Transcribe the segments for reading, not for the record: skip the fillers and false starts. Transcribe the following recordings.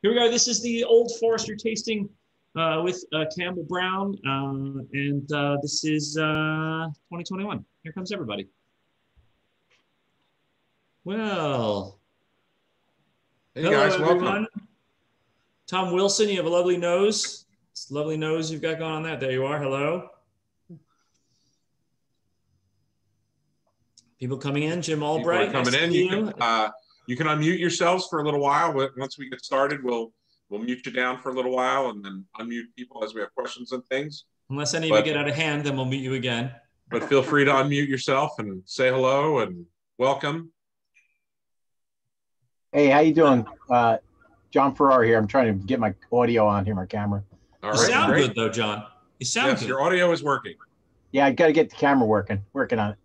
Here we go. This is the Old Forester tasting with Campbell Brown, and this is 2021. Here comes everybody. Well, Hey hello guys, everyone. welcome. Tom Wilson, you have a lovely nose. It's a lovely nose you've got going on that. There you are. Hello. People coming in. Jim Albright. People are coming in. You can unmute yourselves for a little while. Once we get started, we'll mute you down for a little while and then unmute people as we have questions and things. Unless any of you get out of hand, then we'll mute you again. But feel free to unmute yourself and say hello and welcome. Hey, how you doing? John Farrar here. I'm trying to get my audio on here, my camera. All right, you sound great. Good though, John. You sound good. Your audio is working. Yeah, I got to get the camera working on it.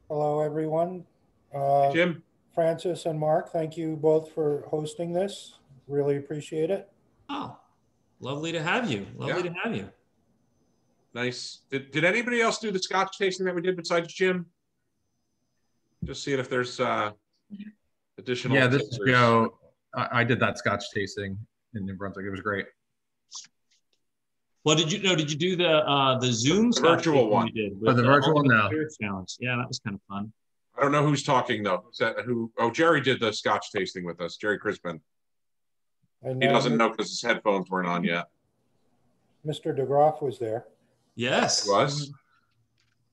Hello, everyone. Jim. Francis and Mark, thank you both for hosting this. Really appreciate it. Oh, lovely to have you. Lovely to have you. Nice. Did anybody else do the Scotch tasting that we did besides Jim? Just seeing if there's additional. Yeah, this is Joe. I did that Scotch tasting in New Brunswick. It was great. Well, did you do the Zoom the virtual one? You did the virtual one, no. Challenge. Yeah, that was kind of fun. I don't know who's talking though. Is that who? Oh, Jerry did the Scotch tasting with us. Jerry Crispin. He doesn't know because his headphones weren't on yet. Mr. DeGroff was there. Yes, he was.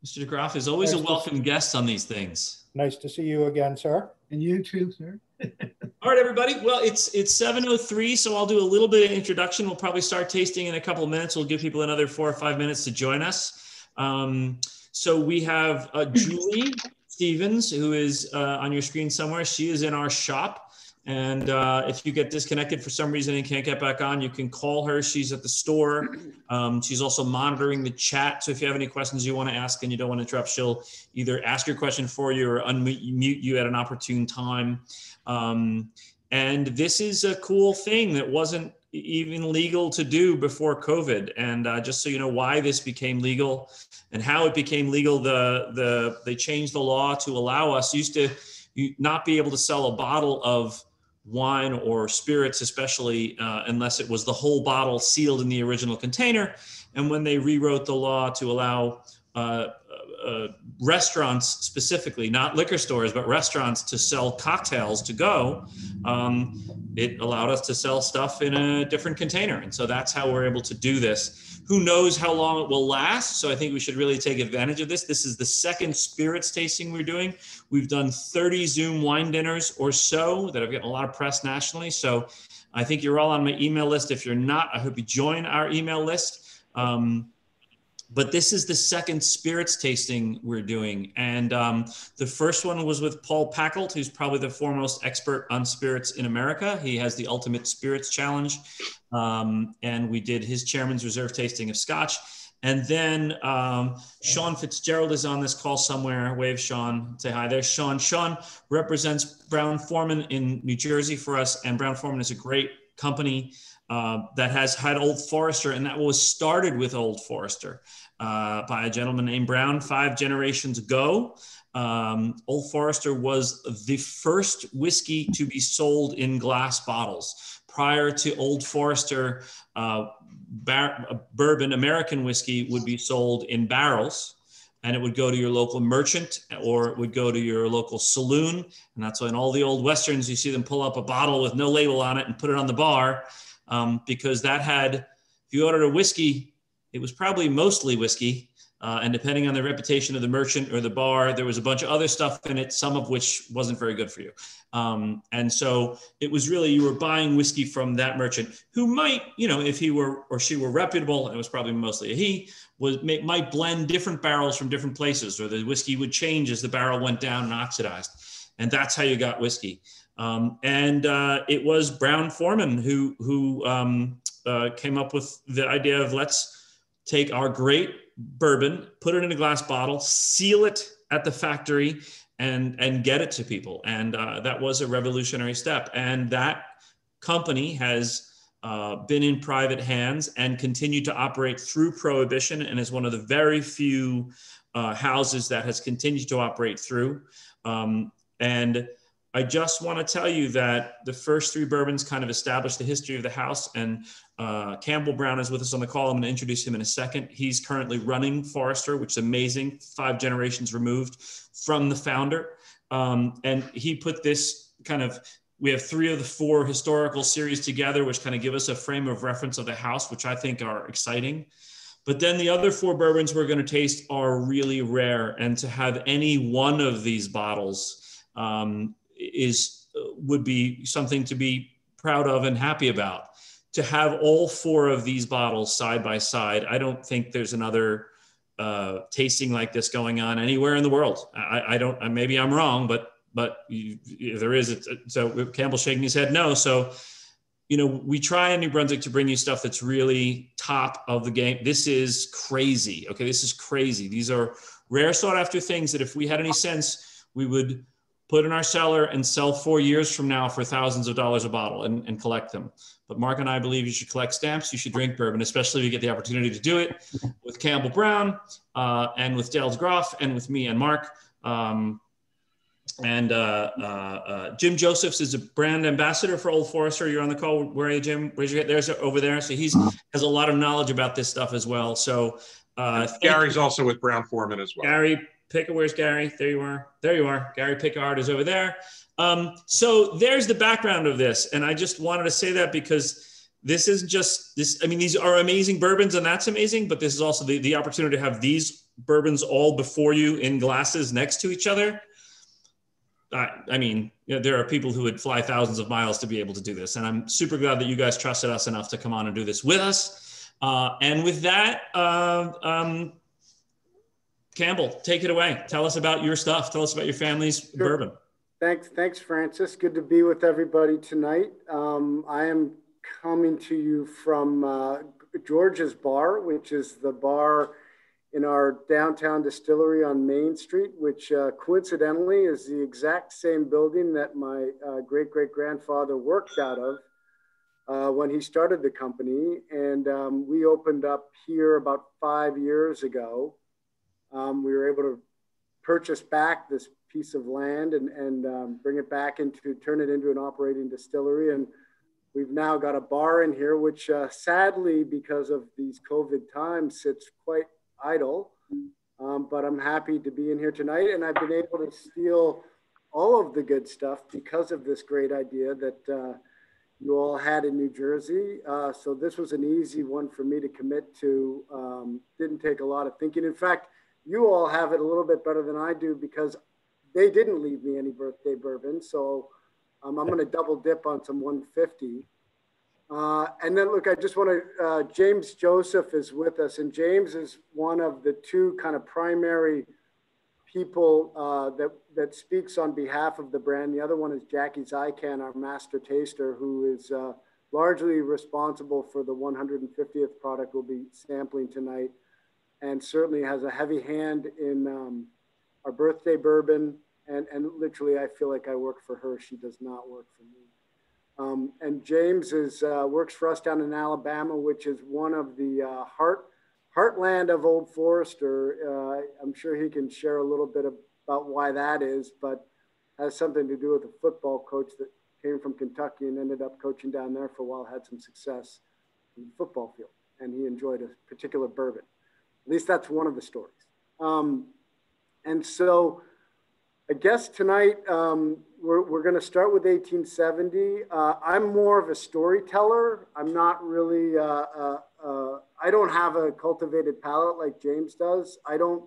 Mr. DeGroff is always a welcome guest on these things. Nice to see you again, sir. And you too, sir. All right, everybody. Well, it's 7:03, so I'll do a little bit of introduction. We'll probably start tasting in a couple of minutes. We'll give people another 4 or 5 minutes to join us. So we have Julie Stevens, who is on your screen somewhere. She is in our shop. And if you get disconnected for some reason and can't get back on, you can call her. She's at the store. She's also monitoring the chat. So if you have any questions you want to ask and you don't want to interrupt, she'll either ask your question for you or unmute you at an opportune time. And this is a cool thing that wasn't even legal to do before COVID. And just so you know why this became legal and how it became legal, they changed the law to allow us, used to not be able to sell a bottle of wine or spirits, especially unless it was the whole bottle sealed in the original container. And when they rewrote the law to allow restaurants specifically, not liquor stores, but restaurants to sell cocktails to go, it allowed us to sell stuff in a different container. And so that's how we're able to do this. Who knows how long it will last? So I think we should really take advantage of this. This is the second spirits tasting we're doing. We've done 30 Zoom wine dinners or so that have gotten a lot of press nationally. So I think you're all on my email list. If you're not, I hope you join our email list. But this is the second spirits tasting we're doing. And the first one was with Paul Packelt, who's probably the foremost expert on spirits in America. He has the Ultimate Spirits Challenge. And we did his Chairman's Reserve tasting of Scotch. And then Sean Fitzgerald is on this call somewhere. Wave, Sean. Say hi. There's Sean. Sean represents Brown-Forman in New Jersey for us. And Brown-Forman is a great company that has had Old Forester, and that was started with Old Forester by a gentleman named Brown 5 generations ago. Old Forester was the first whiskey to be sold in glass bottles. Prior to Old Forester, bourbon, American whiskey would be sold in barrels, and it would go to your local merchant or it would go to your local saloon. And that's why in all the old Westerns, you see them pull up a bottle with no label on it and put it on the bar. Because that had, if you ordered a whiskey, it was probably mostly whiskey. And depending on the reputation of the merchant or the bar, there was a bunch of other stuff in it, some of which wasn't very good for you. And so it was really, you were buying whiskey from that merchant who might, if he were or she were reputable, and it was probably mostly a he, might blend different barrels from different places, or the whiskey would change as the barrel went down and oxidized. And that's how you got whiskey. It was Brown-Forman who came up with the idea of let's take our great bourbon, put it in a glass bottle, seal it at the factory, and get it to people. And that was a revolutionary step. And that company has been in private hands and continued to operate through Prohibition, and is one of the very few houses that has continued to operate through. And I just want to tell you that the first three bourbons kind of established the history of the house, and Campbell Brown is with us on the call. I'm going to introduce him in a second. He's currently running Forrester, which is amazing, 5 generations removed from the founder. And he put this kind of, we have 3 of the 4 historical series together, which kind of give us a frame of reference of the house, which I think are exciting. But then the other 4 bourbons we're going to taste are really rare. And to have any one of these bottles would be something to be proud of and happy about. To have all 4 of these bottles side by side, I don't think there's another tasting like this going on anywhere in the world. I don't, maybe I'm wrong, but if there is, so Campbell's shaking his head no. So, you know, we try in New Brunswick to bring you stuff that's really top of the game. This is crazy. Okay, this is crazy. These are rare sought after things that if we had any sense, we would put in our cellar and sell 4 years from now for thousands of dollars a bottle and collect them. But Mark and I believe you should collect stamps. You should drink bourbon, especially if you get the opportunity to do it with Campbell Brown and with Dale's Groff and with me and Mark. Jim Josephs is a brand ambassador for Old Forester. You're on the call. Where are you, Jim? Raise your hand. There's over there. So he's has a lot of knowledge about this stuff as well. So Gary's also with Brown Foreman as well. Gary Pickard, where's Gary? There you are. There you are. Gary Pickard is over there. So there's the background of this. And I just wanted to say that because this isn't just this. I mean, these are amazing bourbons and that's amazing, but this is also the opportunity to have these bourbons all before you in glasses next to each other. I mean, you know, there are people who would fly thousands of miles to be able to do this. And I'm super glad that you guys trusted us enough to come on and do this with us. And with that, Campbell, take it away. Tell us about your stuff. Tell us about your family's bourbon. Thanks, Francis. Good to be with everybody tonight. I am coming to you from George's Bar, which is the bar in our downtown distillery on Main Street, which coincidentally is the exact same building that my great-great-grandfather worked out of when he started the company. And we opened up here about 5 years ago. We were able to purchase back this piece of land and bring it back turn it into an operating distillery. And we've now got a bar in here, which sadly, because of these COVID times, sits quite idle. But I'm happy to be in here tonight. And I've been able to steal all of the good stuff because of this great idea that you all had in New Jersey. So this was an easy one for me to commit to. Didn't take a lot of thinking. In fact, you all have it a little bit better than I do because they didn't leave me any birthday bourbon. So I'm going to double dip on some 150. And then look, I just want to, James Joseph is with us, and James is one of the 2 kind of primary people that speaks on behalf of the brand. The other one is Jackie Zykan, our master taster, who is largely responsible for the 150th product we'll be sampling tonight, and certainly has a heavy hand in our birthday bourbon. And literally, I feel like I work for her. She does not work for me. And James works for us down in Alabama, which is one of the heartland of Old Forester. I'm sure he can share a little bit about why that is, but has something to do with a football coach that came from Kentucky and ended up coaching down there for a while, had some success in the football field, and he enjoyed a particular bourbon. At least that's one of the stories. And so I guess tonight we're going to start with 1870. I'm more of a storyteller. I'm not really, I don't have a cultivated palate like James does. I don't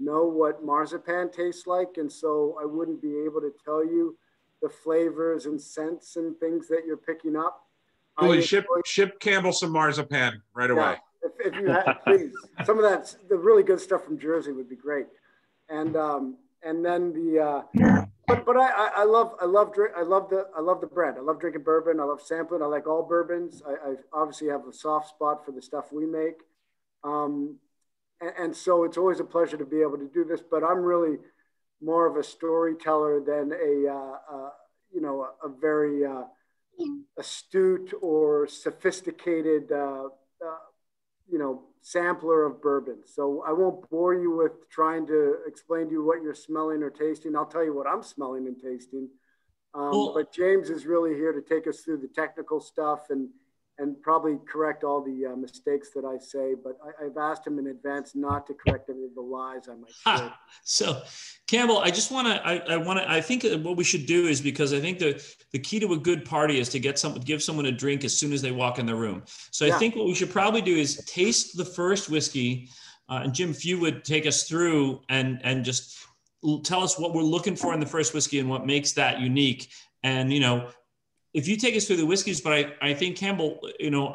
know what marzipan tastes like. And so I wouldn't be able to tell you the flavors and scents and things that you're picking up. Julie, ship Campbell some marzipan right away. If you had, please. Some of that, the really good stuff from Jersey would be great. And then but I love the brand. I love drinking bourbon. I love sampling. I like all bourbons. I obviously have a soft spot for the stuff we make. And so it's always a pleasure to be able to do this, but I'm really more of a storyteller than a very astute or sophisticated, sampler of bourbon. So I won't bore you with trying to explain to you what you're smelling or tasting. I'll tell you what I'm smelling and tasting. But James is really here to take us through the technical stuff and probably correct all the mistakes that I say. But I've asked him in advance not to correct any of the lies I might say. So, Campbell, I just want to, I think what we should do is, because I think the key to a good party is to give someone a drink as soon as they walk in the room. So I think what we should probably do is taste the first whiskey. And Jim, if you would take us through and just tell us what we're looking for in the first whiskey and what makes that unique. And, if you take us through the whiskeys, but I think, Campbell,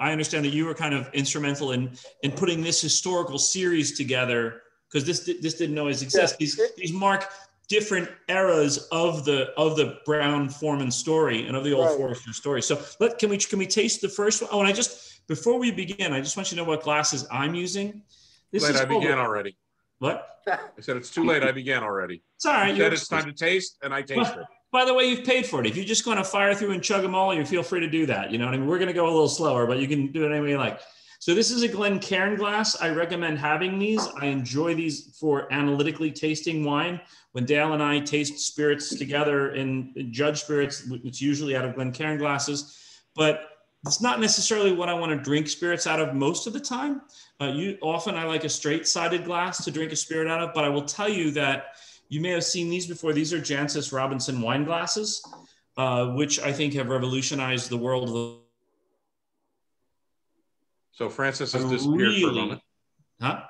I understand that you were kind of instrumental in putting this historical series together, because this didn't always exist. Yeah. These mark different eras of the Brown Forman story and of the old Forrester story. So can we taste the first one? Oh, and before we begin, I just want you to know what glasses I'm using. I began already. What? I said it's too late. I began already. It's all right. You said it's time to taste, and I tasted. By the way, you've paid for it. If you're just going to fire through and chug them all, you feel free to do that. You know what I mean? We're going to go a little slower, but you can do it any way you like. So this is a Glencairn glass. I recommend having these. I enjoy these for analytically tasting wine. When Dale and I taste spirits together in judge spirits, it's usually out of Glencairn glasses, but it's not necessarily what I want to drink spirits out of most of the time. Often I like a straight-sided glass to drink a spirit out of, but I will tell you that you may have seen these before. These are Janses Robinson wine glasses, which I think have revolutionized the world of. So Francis has disappeared for a moment. Huh?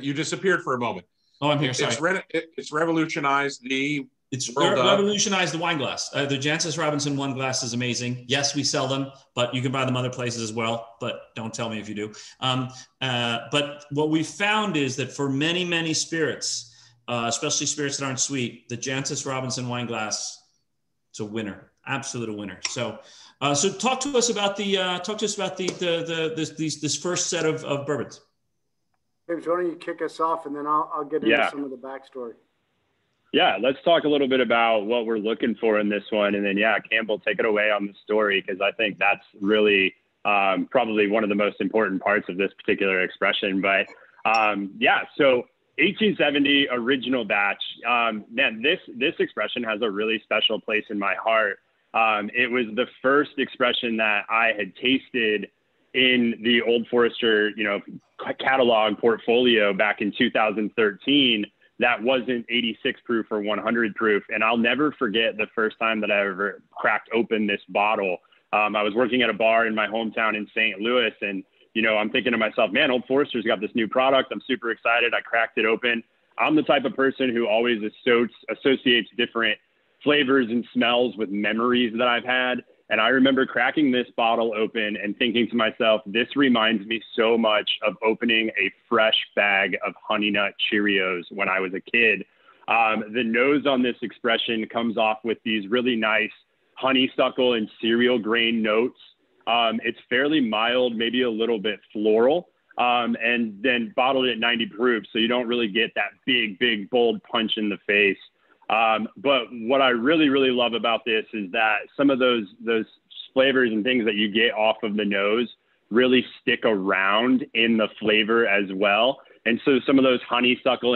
You disappeared for a moment. Oh, I'm here. Sorry. It's revolutionized the. It's revolutionized the wine glass. The Janses Robinson wine glass is amazing. Yes, we sell them, but you can buy them other places as well. But don't tell me if you do. But what we found is that for many, many spirits, especially spirits that aren't sweet, the Janses Robinson wine glass, it's a winner, absolute winner. So talk to us about this first set of bourbons. James, why don't you kick us off, and then I'll get into some of the backstory. Yeah, let's talk a little bit about what we're looking for in this one. And then, Campbell, take it away on the story, because I think that's really probably one of the most important parts of this particular expression. But so 1870 original batch. Man, this expression has a really special place in my heart. It was the first expression that I had tasted in the Old Forrester, catalog portfolio back in 2013. That wasn't 86 proof or 100 proof. And I'll never forget the first time that I ever cracked open this bottle. I was working at a bar in my hometown in St. Louis, and, I'm thinking to myself, man, Old Forrester's got this new product. I'm super excited. I cracked it open. I'm the type of person who always associates different flavors and smells with memories that I've had. And I remember cracking this bottle open and thinking to myself, this reminds me so much of opening a fresh bag of Honey Nut Cheerios when I was a kid. The nose on this expression comes off with these really nice honeysuckle and cereal grain notes. It's fairly mild, maybe a little bit floral, and then bottled at 90 proof. So you don't really get that big, bold punch in the face. But what I really, really love about this is that some of those flavors and things that you get off of the nose really stick around in the flavor as well. And so some of those honeysuckle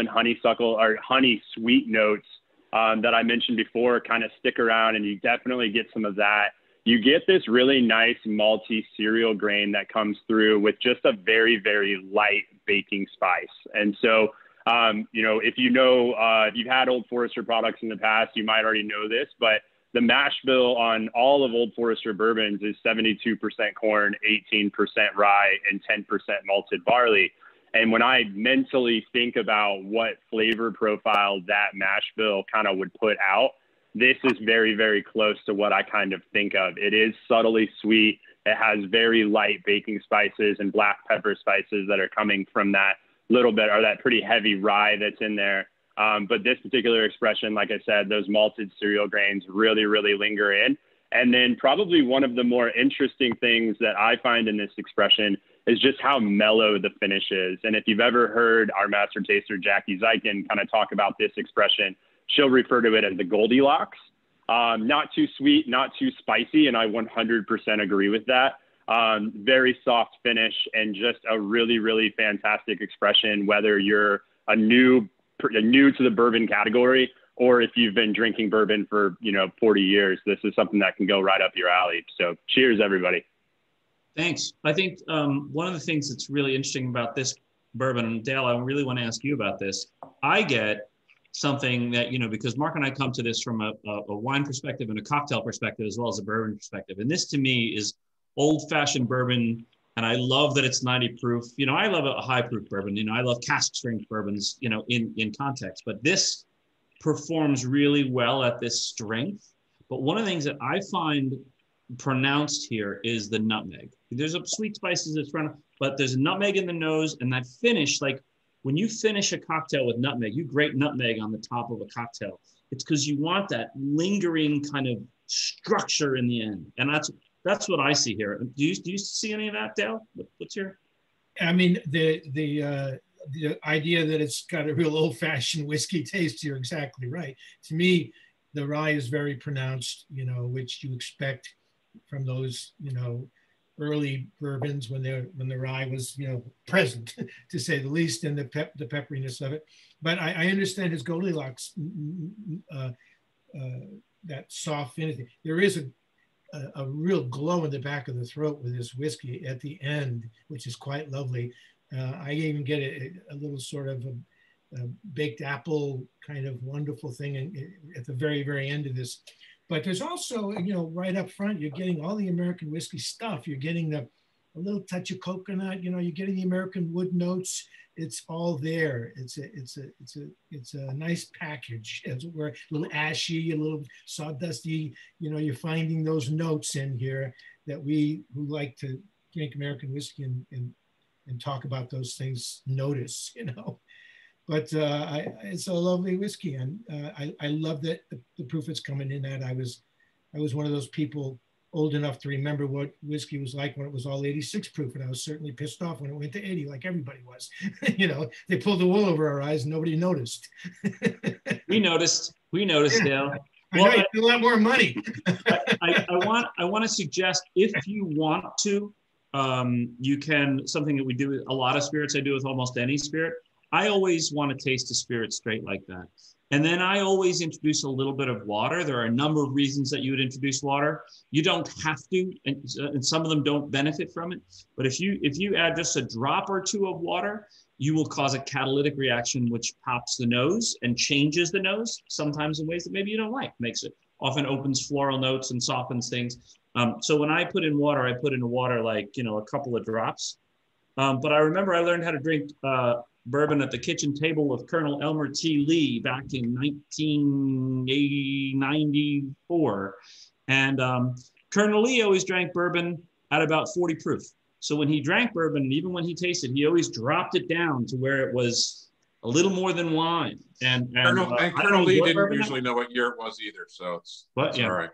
or honey sweet notes that I mentioned before kind of stick around, and you definitely get some of that. You get this really nice malty cereal grain that comes through with just a very, very light baking spice. And so if you've had Old Forrester products in the past, you might already know this, but the mash bill on all of Old Forrester bourbons is 72% corn, 18% rye, and 10% malted barley. And when I mentally think about what flavor profile that mash bill kind of would put out, this is very, very close to what I kind of think of. It is subtly sweet. It has very light baking spices and black pepper spices that are coming from that little bit, or that pretty heavy rye that's in there. But this particular expression, like I said, those malted cereal grains really, really linger in. And then probably one of the more interesting things that I find in this expression is just how mellow the finish is. And if you've ever heard our master taster, Jackie Zeiken, kind of talk about this expression, she'll refer to it as the Goldilocks. Not too sweet, not too spicy. And I 100% agree with that. Very soft finish and just a really, really fantastic expression, whether you're a new to the bourbon category or if you've been drinking bourbon for, 40 years, this is something that can go right up your alley. So cheers, everybody. Thanks. I think one of the things that's really interesting about this bourbon, and Dale, I really want to ask you about this. I get something that, because Mark and I come to this from a wine perspective and a cocktail perspective, as well as a bourbon perspective. And this to me is old-fashioned bourbon. And I love that it's 90 proof. I love a high proof bourbon. I love cask strength bourbons, in context. But this performs really well at this strength. But one of the things that I find pronounced here is the nutmeg. There's a sweet spices that's front, but there's a nutmeg in the nose, and that finish, like when you finish a cocktail with nutmeg, you grate nutmeg on the top of a cocktail. It's because you want that lingering kind of structure in the end, and that's what I see here. Do you see any of that, Dale? What's your? I mean, the idea that it's got a real old-fashioned whiskey taste, you're exactly right. To me, the rye is very pronounced, which you expect from those, early bourbons when the rye was, present, to say the least, and the pepperiness of it. But I understand his Goldilocks, that soft finish. There is a real glow in the back of the throat with this whiskey at the end, which is quite lovely. I even get a little sort of a baked apple kind of wonderful thing at the very, very end of this. But there's also, right up front, you're getting all the American whiskey stuff. You're getting a little touch of coconut. You're getting the American wood notes. It's all there. It's a nice package, as it were. A little ashy, a little sawdusty. You're finding those notes in here that we who like to drink American whiskey and talk about those things notice. But it's a lovely whiskey, and I love that the proof it's coming in at. I was one of those people old enough to remember what whiskey was like when it was all 86 proof, and I was certainly pissed off when it went to 80, like everybody was. They pulled the wool over our eyes, and nobody noticed. We noticed, Dale. I know you get a lot more money. I want to suggest, if you want to, you can, something that we do with a lot of spirits, I do with almost any spirit. I always want to taste a spirit straight like that. And then I always introduce a little bit of water. There are a number of reasons that you would introduce water. You don't have to, and some of them don't benefit from it. But if you add just a drop or two of water, you will cause a catalytic reaction, which pops the nose and changes the nose, sometimes in ways that maybe you don't like. Often opens floral notes and softens things. So when I put in water, I put in water like, a couple of drops. But I remember I learned how to drink bourbon at the kitchen table with Colonel Elmer T. Lee back in 1994. And Colonel Lee always drank bourbon at about 40 proof. So when he drank bourbon, and even when he tasted, he always dropped it down to where it was a little more than wine. And Colonel Lee didn't usually know what year it was either, so it's all right.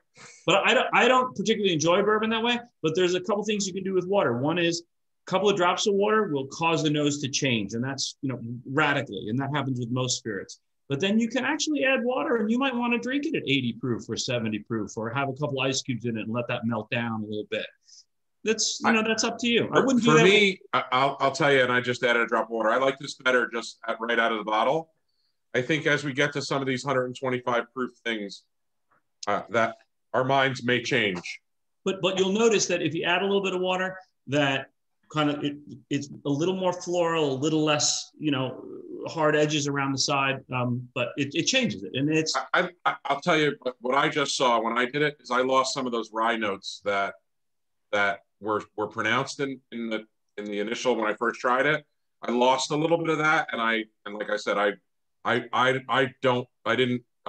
But I don't particularly enjoy bourbon that way, but there's a couple things you can do with water. One is a couple of drops of water will cause the nose to change, and that's, radically, and that happens with most spirits. But then you can actually add water, and you might want to drink it at 80 proof or 70 proof, or have a couple ice cubes in it and let that melt down a little bit. That's, that's up to you. I wouldn't do that. For me, I'll tell you, and I just added a drop of water. I like this better just right out of the bottle. I think as we get to some of these 125 proof things, that our minds may change. But you'll notice that if you add a little bit of water, that kind of it's a little more floral, a little less, hard edges around the side, but it changes it. And it's. I'll tell you what I just saw when I did it is I lost some of those rye notes that were pronounced in the initial when I first tried it. I lost a little bit of that, and like I said, I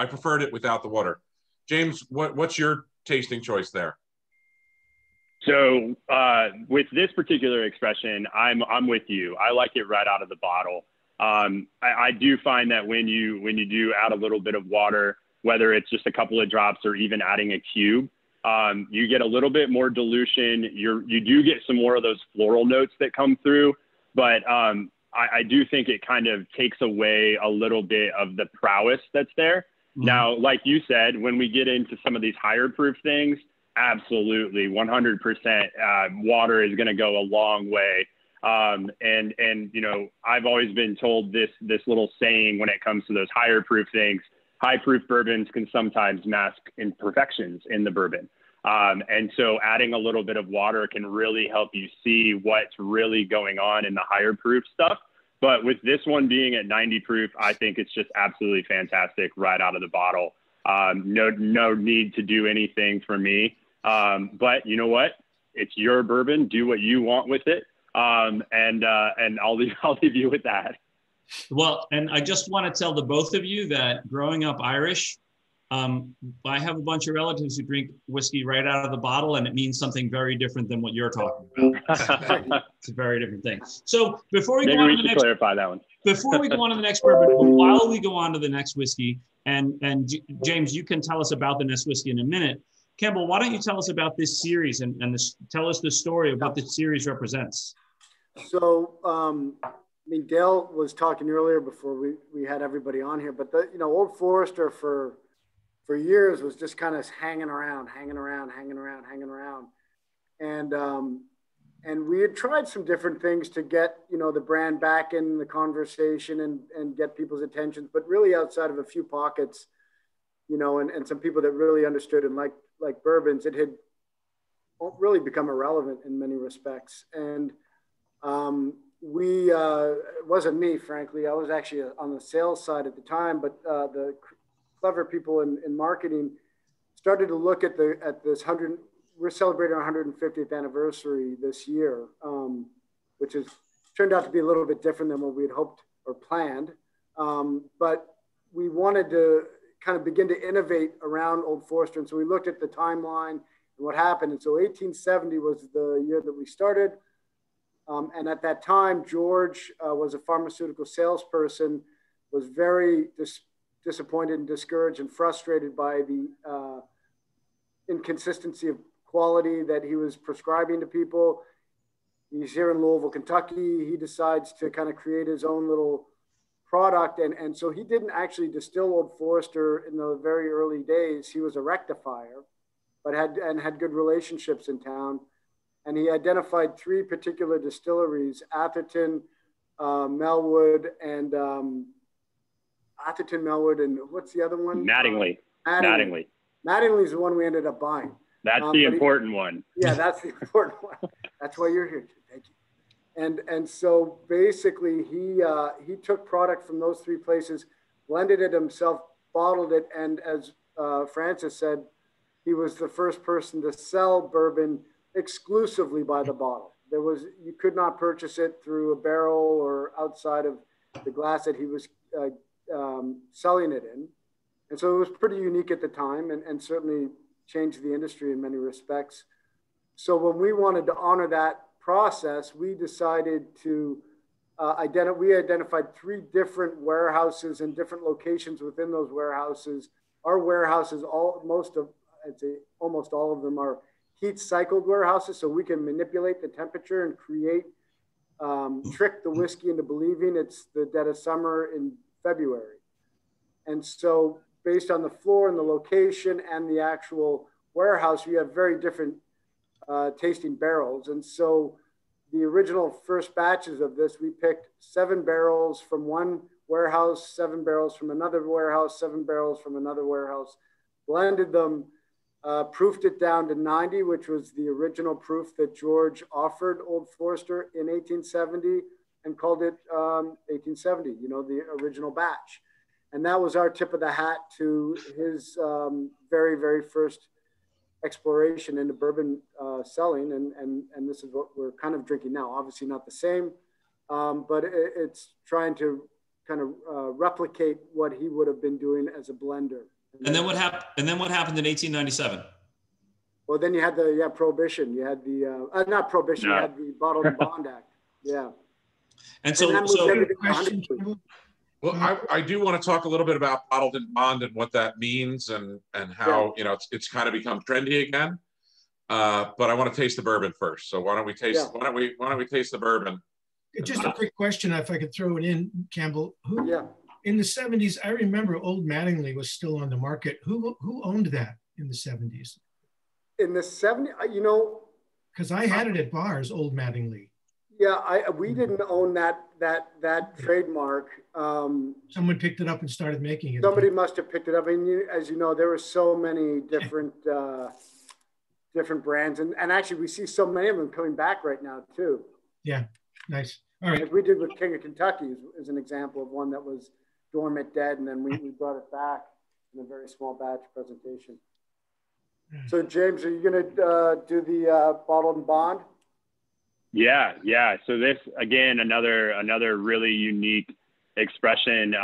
preferred it without the water. James, what's your tasting choice there? So with this particular expression, I'm with you. I like it right out of the bottle. I do find that when you do add a little bit of water, whether it's just a couple of drops or even adding a cube, you get a little bit more dilution. You do get some more of those floral notes that come through, but I do think it kind of takes away a little bit of the prowess that's there. Mm-hmm. Now, like you said, when we get into some of these higher proof things, absolutely, 100%. Water is going to go a long way. And I've always been told this little saying when it comes to those higher proof things. high proof bourbons can sometimes mask imperfections in the bourbon. And so adding a little bit of water can really help you see what's really going on in the higher proof stuff. But with this one being at 90 proof, I think it's just absolutely fantastic right out of the bottle. No need to do anything for me. But you know what? It's your bourbon. Do what you want with it. And I'll leave you with that. Well, and I just want to tell the both of you that growing up Irish, I have a bunch of relatives who drink whiskey right out of the bottle, and it means something very different than what you're talking about. It's a very different thing. So before we go on to the next, clarify that one. Before we go on to the next bourbon, while we go on to the next whiskey, and James, you can tell us about the next whiskey in a minute. Campbell, why don't you tell us about this series and tell us the story of what this series represents? So, I mean, Dale was talking earlier before we had everybody on here, but Old Forrester for years was just kind of hanging around. And we had tried some different things to get, the brand back in the conversation and get people's attention, but really outside of a few pockets, and some people that really understood and like bourbons, it had really become irrelevant in many respects. And it wasn't me, frankly. I was actually on the sales side at the time, but the clever people in marketing started to look at this we're celebrating our 150th anniversary this year, which has turned out to be a little bit different than what we had hoped or planned. But we wanted to kind of begin to innovate around Old Forrester. And so we looked at the timeline and what happened. And so 1870 was the year that we started. And at that time, George was a pharmaceutical salesperson, was very disappointed and discouraged and frustrated by the inconsistency of quality that he was prescribing to people. He's here in Louisville, Kentucky. He decides to kind of create his own little product. And so he didn't actually distill Old Forrester in the very early days. He was a rectifier, but had good relationships in town. And he identified three particular distilleries: Atherton, Melwood, and what's the other one? Mattingly. Mattingly's the one we ended up buying. That's the important one. Yeah, that's the important one. That's why you're here. Thank you. And so basically he took product from those three places, blended it himself, bottled it, and as Francis said, he was the first person to sell bourbon exclusively by the bottle. You could not purchase it through a barrel or outside of the glass that he was selling it in. And so it was pretty unique at the time and certainly changed the industry in many respects. So when we wanted to honor that process, we decided to we identified three different warehouses and different locations within those warehouses. Our warehouses, almost all of them are heat cycled warehouses, so we can manipulate the temperature and trick the whiskey into believing it's the dead of summer in February. And so based on the floor and the location and the actual warehouse, we have very different tasting barrels. And so the original first batches of this, we picked 7 barrels from one warehouse, 7 barrels from another warehouse, 7 barrels from another warehouse, blended them, proofed it down to 90, which was the original proof that George offered Old Forrester in 1870, and called it 1870, the original batch. And that was our tip of the hat to his very, very first exploration into bourbon selling. And this is what we're kind of drinking now. Obviously not the same, but it's trying to kind of replicate what he would have been doing as a blender. And then what happened? And then what happened in 1897? Well, then you had the Prohibition. You had the not Prohibition. No. You had the Bottled in Bond Act. Yeah. And so well, I do want to talk a little bit about bottled in bond and what that means and how it's kind of become trendy again. But I want to taste the bourbon first. So why don't we taste the bourbon? Just a quick question, if I could throw it in, Campbell. In the 70s, I remember Old Mattingly was still on the market. Who owned that in the 70s? In the 70s, because I had it at bars, Old Mattingly. Yeah, we didn't own that trademark. Someone picked it up and started making it. Somebody must have picked it up. And as you know, there were so many different different brands, and actually we see so many of them coming back right now too. Yeah, nice. All right. Like we did with King of Kentucky is an example of one that was dormant, dead, and then we brought it back in a very small batch presentation. So James, are you going to do the bottled and bond? Yeah. So this, again, another really unique expression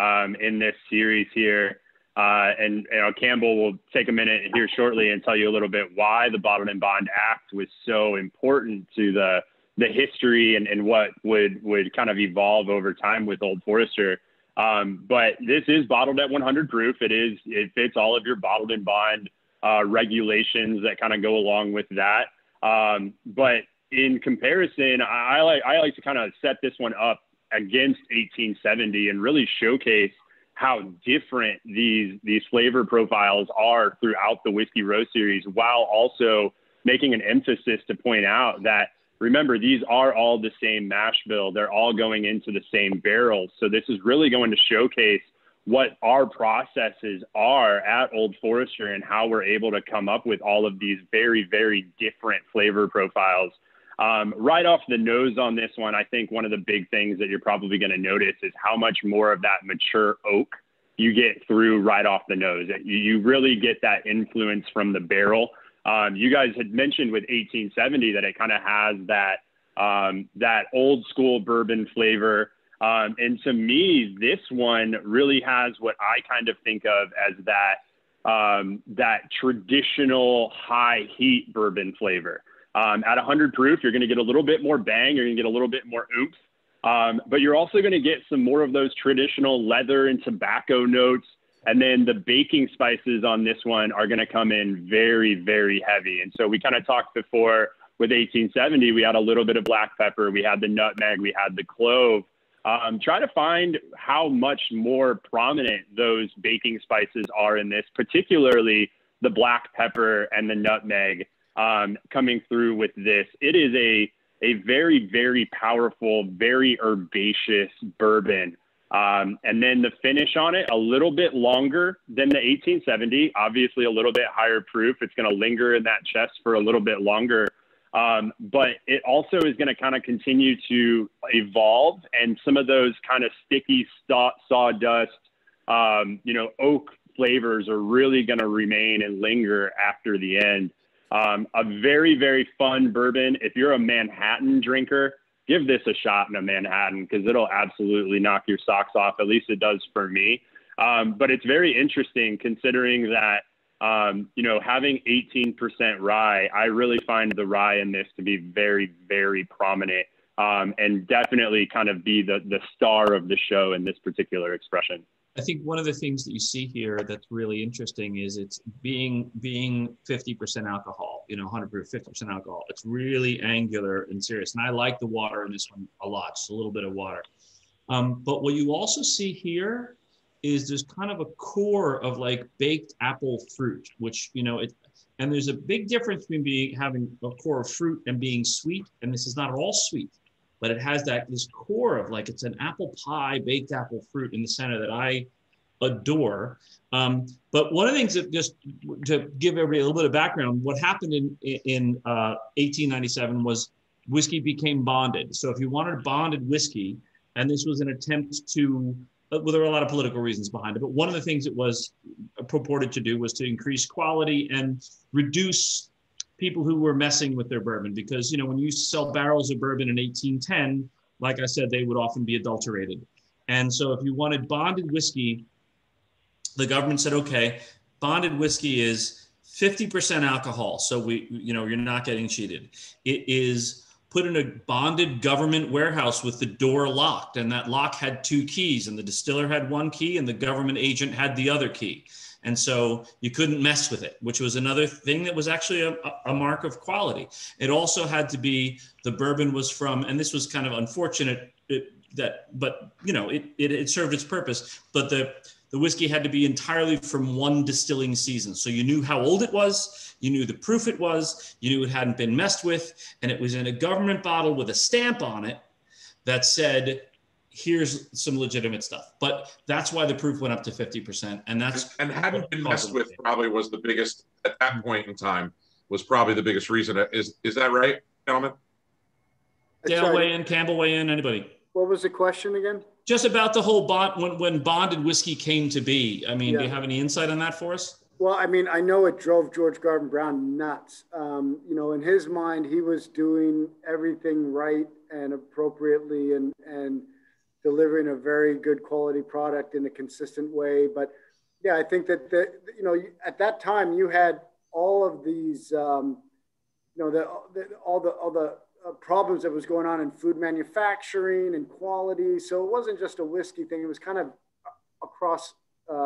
in this series here. And Campbell will take a minute here shortly and tell you a little bit why the Bottled and Bond Act was so important to the history and what would kind of evolve over time with Old Forester. But this is bottled at 100 proof. It fits all of your bottled and bond regulations that kind of go along with that. But in comparison, I like to kind of set this one up against 1870 and really showcase how different these flavor profiles are throughout the Whiskey Row series, while also making an emphasis to point out that, remember, these are all the same mash bill. They're all going into the same barrels. So this is really going to showcase what our processes are at Old Forester and how we're able to come up with all of these very, very different flavor profiles. Right off the nose on this one, I think one of the big things that you're probably going to notice is how much more of that mature oak you get through right off the nose. You really get that influence from the barrel. You guys had mentioned with 1870 that it kind of has that old school bourbon flavor. And to me, this one really has what I kind of think of as that traditional high heat bourbon flavor. At 100 proof, you're going to get a little bit more bang. You're going to get a little bit more oomph. But you're also going to get some more of those traditional leather and tobacco notes. And then the baking spices on this one are going to come in very, very heavy. And so we kind of talked before with 1870, we had a little bit of black pepper. We had the nutmeg. We had the clove. Try to find how much more prominent those baking spices are in this, particularly the black pepper and the nutmeg. Coming through with this. It is a very, very powerful, very herbaceous bourbon. And then the finish on it, a little bit longer than the 1870, obviously a little bit higher proof. It's going to linger in that chest for a little bit longer. But it also is going to kind of continue to evolve, and some of those kind of sticky sawdust, oak flavors are really going to remain and linger after the end. A very, very fun bourbon. If you're a Manhattan drinker, give this a shot in a Manhattan, because it'll absolutely knock your socks off. At least it does for me. But it's very interesting considering that, having 18% rye, I really find the rye in this to be very, very prominent, and definitely kind of be the star of the show in this particular expression. I think one of the things that you see here that's really interesting is it's being 50% alcohol, 100 proof, 50% alcohol. It's really angular and serious. And I like the water in this one a lot, just a little bit of water. But what you also see here is there's kind of a core of like baked apple fruit, which, and there's a big difference between having a core of fruit and being sweet. And this is not all sweet, but it has this core of like, it's an apple pie, baked apple fruit in the center that I adore. But one of the things that, just to give everybody a little bit of background, what happened in 1897 was whiskey became bonded. So if you wanted bonded whiskey, and this was an attempt to, well, there were a lot of political reasons behind it, but one of the things it was purported to do was to increase quality and reduce people who were messing with their bourbon, because when you sell barrels of bourbon in 1810, like I said, they would often be adulterated. And so if you wanted bonded whiskey, the government said, okay, bonded whiskey is 50% alcohol. So you're not getting cheated. It is put in a bonded government warehouse with the door locked, and that lock had 2 keys, and the distiller had 1 key and the government agent had the other key. And so you couldn't mess with it, which was another thing that was actually a mark of quality. It also had to be, the bourbon was from, and this was kind of unfortunate, but it served its purpose, but the the whiskey had to be entirely from one distilling season. So you knew how old it was, you knew the proof it was, you knew it hadn't been messed with, and it was in a government bottle with a stamp on it that said, here's some legitimate stuff. But that's why the proof went up to 50%. And that's and hadn't been messed with probably was the biggest at that point in time, was probably the biggest reason. Is that right, gentlemen? Dale weigh in, Campbell weigh in, anybody? What was the question again? Just about the whole bond, when bonded whiskey came to be. I mean, do you have any insight on that for us? Well, I mean, I know it drove George Garvin Brown nuts. You know, in his mind, he was doing everything right and appropriately and delivering a very good quality product in a consistent way. But yeah, I think that, you know, at that time you had all of these, you know, all the problems that was going on in food manufacturing and quality. So it wasn't just a whiskey thing. It was kind of across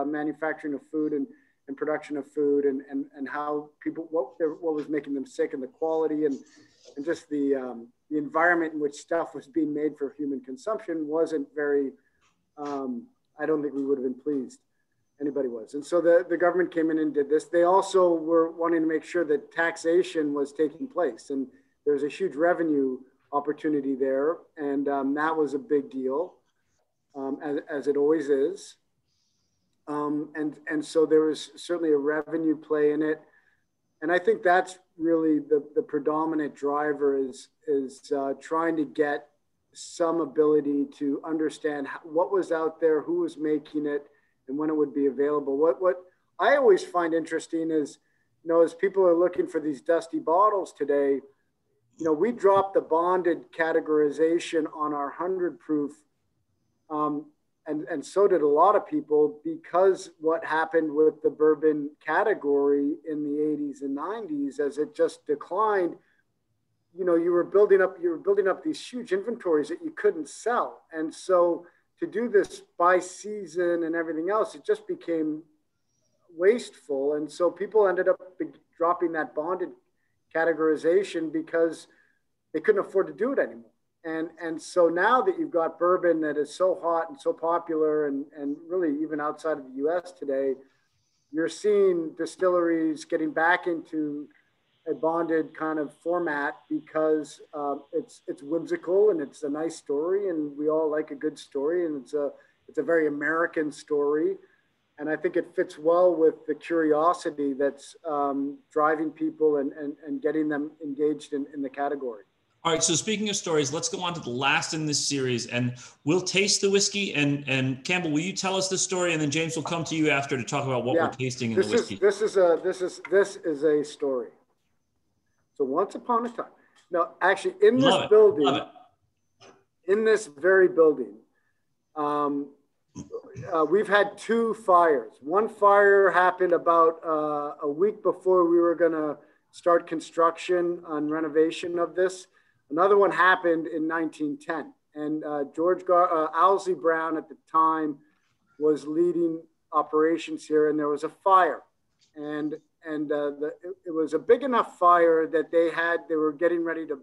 manufacturing of food and production of food and how people, what was making them sick, and the quality and just the environment in which stuff was being made for human consumption wasn't very, I don't think we would have been pleased. Anybody was. And so the government came in and did this. They also were wanting to make sure that taxation was taking place. And there's a huge revenue opportunity there. And that was a big deal, as it always is. And so there was certainly a revenue play in it. And I think that's really the predominant driver is trying to get some ability to understand what was out there, who was making it, and when it would be available. What I always find interesting is, you know, as people are looking for these dusty bottles today, you know, we dropped the bonded categorization on our 100 proof. And so did a lot of people, because what happened with the bourbon category in the 80s and 90s, as it just declined, you know, you were building up these huge inventories that you couldn't sell. And so to do this by season and everything else, it just became wasteful. And so people ended up dropping that bonded categorization because they couldn't afford to do it anymore. And so now that you've got bourbon that is so hot and so popular and really even outside of the US today, you're seeing distilleries getting back into a bonded kind of format because it's whimsical and it's a nice story, and we all like a good story, and it's a very American story. And I think it fits well with the curiosity that's driving people and getting them engaged in the category. All right, so speaking of stories, let's go on to the last in this series, and we'll taste the whiskey. And Campbell, will you tell us the story, and then James will come to you after to talk about what we're tasting in the whiskey. This is a story. So once upon a time, now actually in this building, in this very building, we've had two fires. One fire happened about a week before we were going to start construction on renovation of this. Another one happened in 1910, and Owsley Brown at the time was leading operations here, and there was a fire, and it was a big enough fire that they were getting ready to,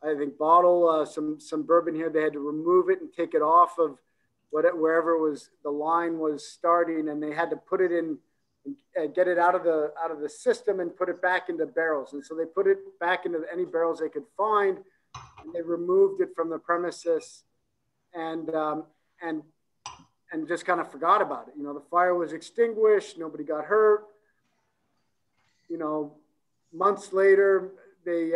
I think, bottle some bourbon here. They had to remove it and take it off of wherever it was the line was starting, and they had to put it in. Get it out of the system and put it back into barrels. And so they put it back into any barrels they could find, and they removed it from the premises and just kind of forgot about it. You know, the fire was extinguished, nobody got hurt. You know, months later, they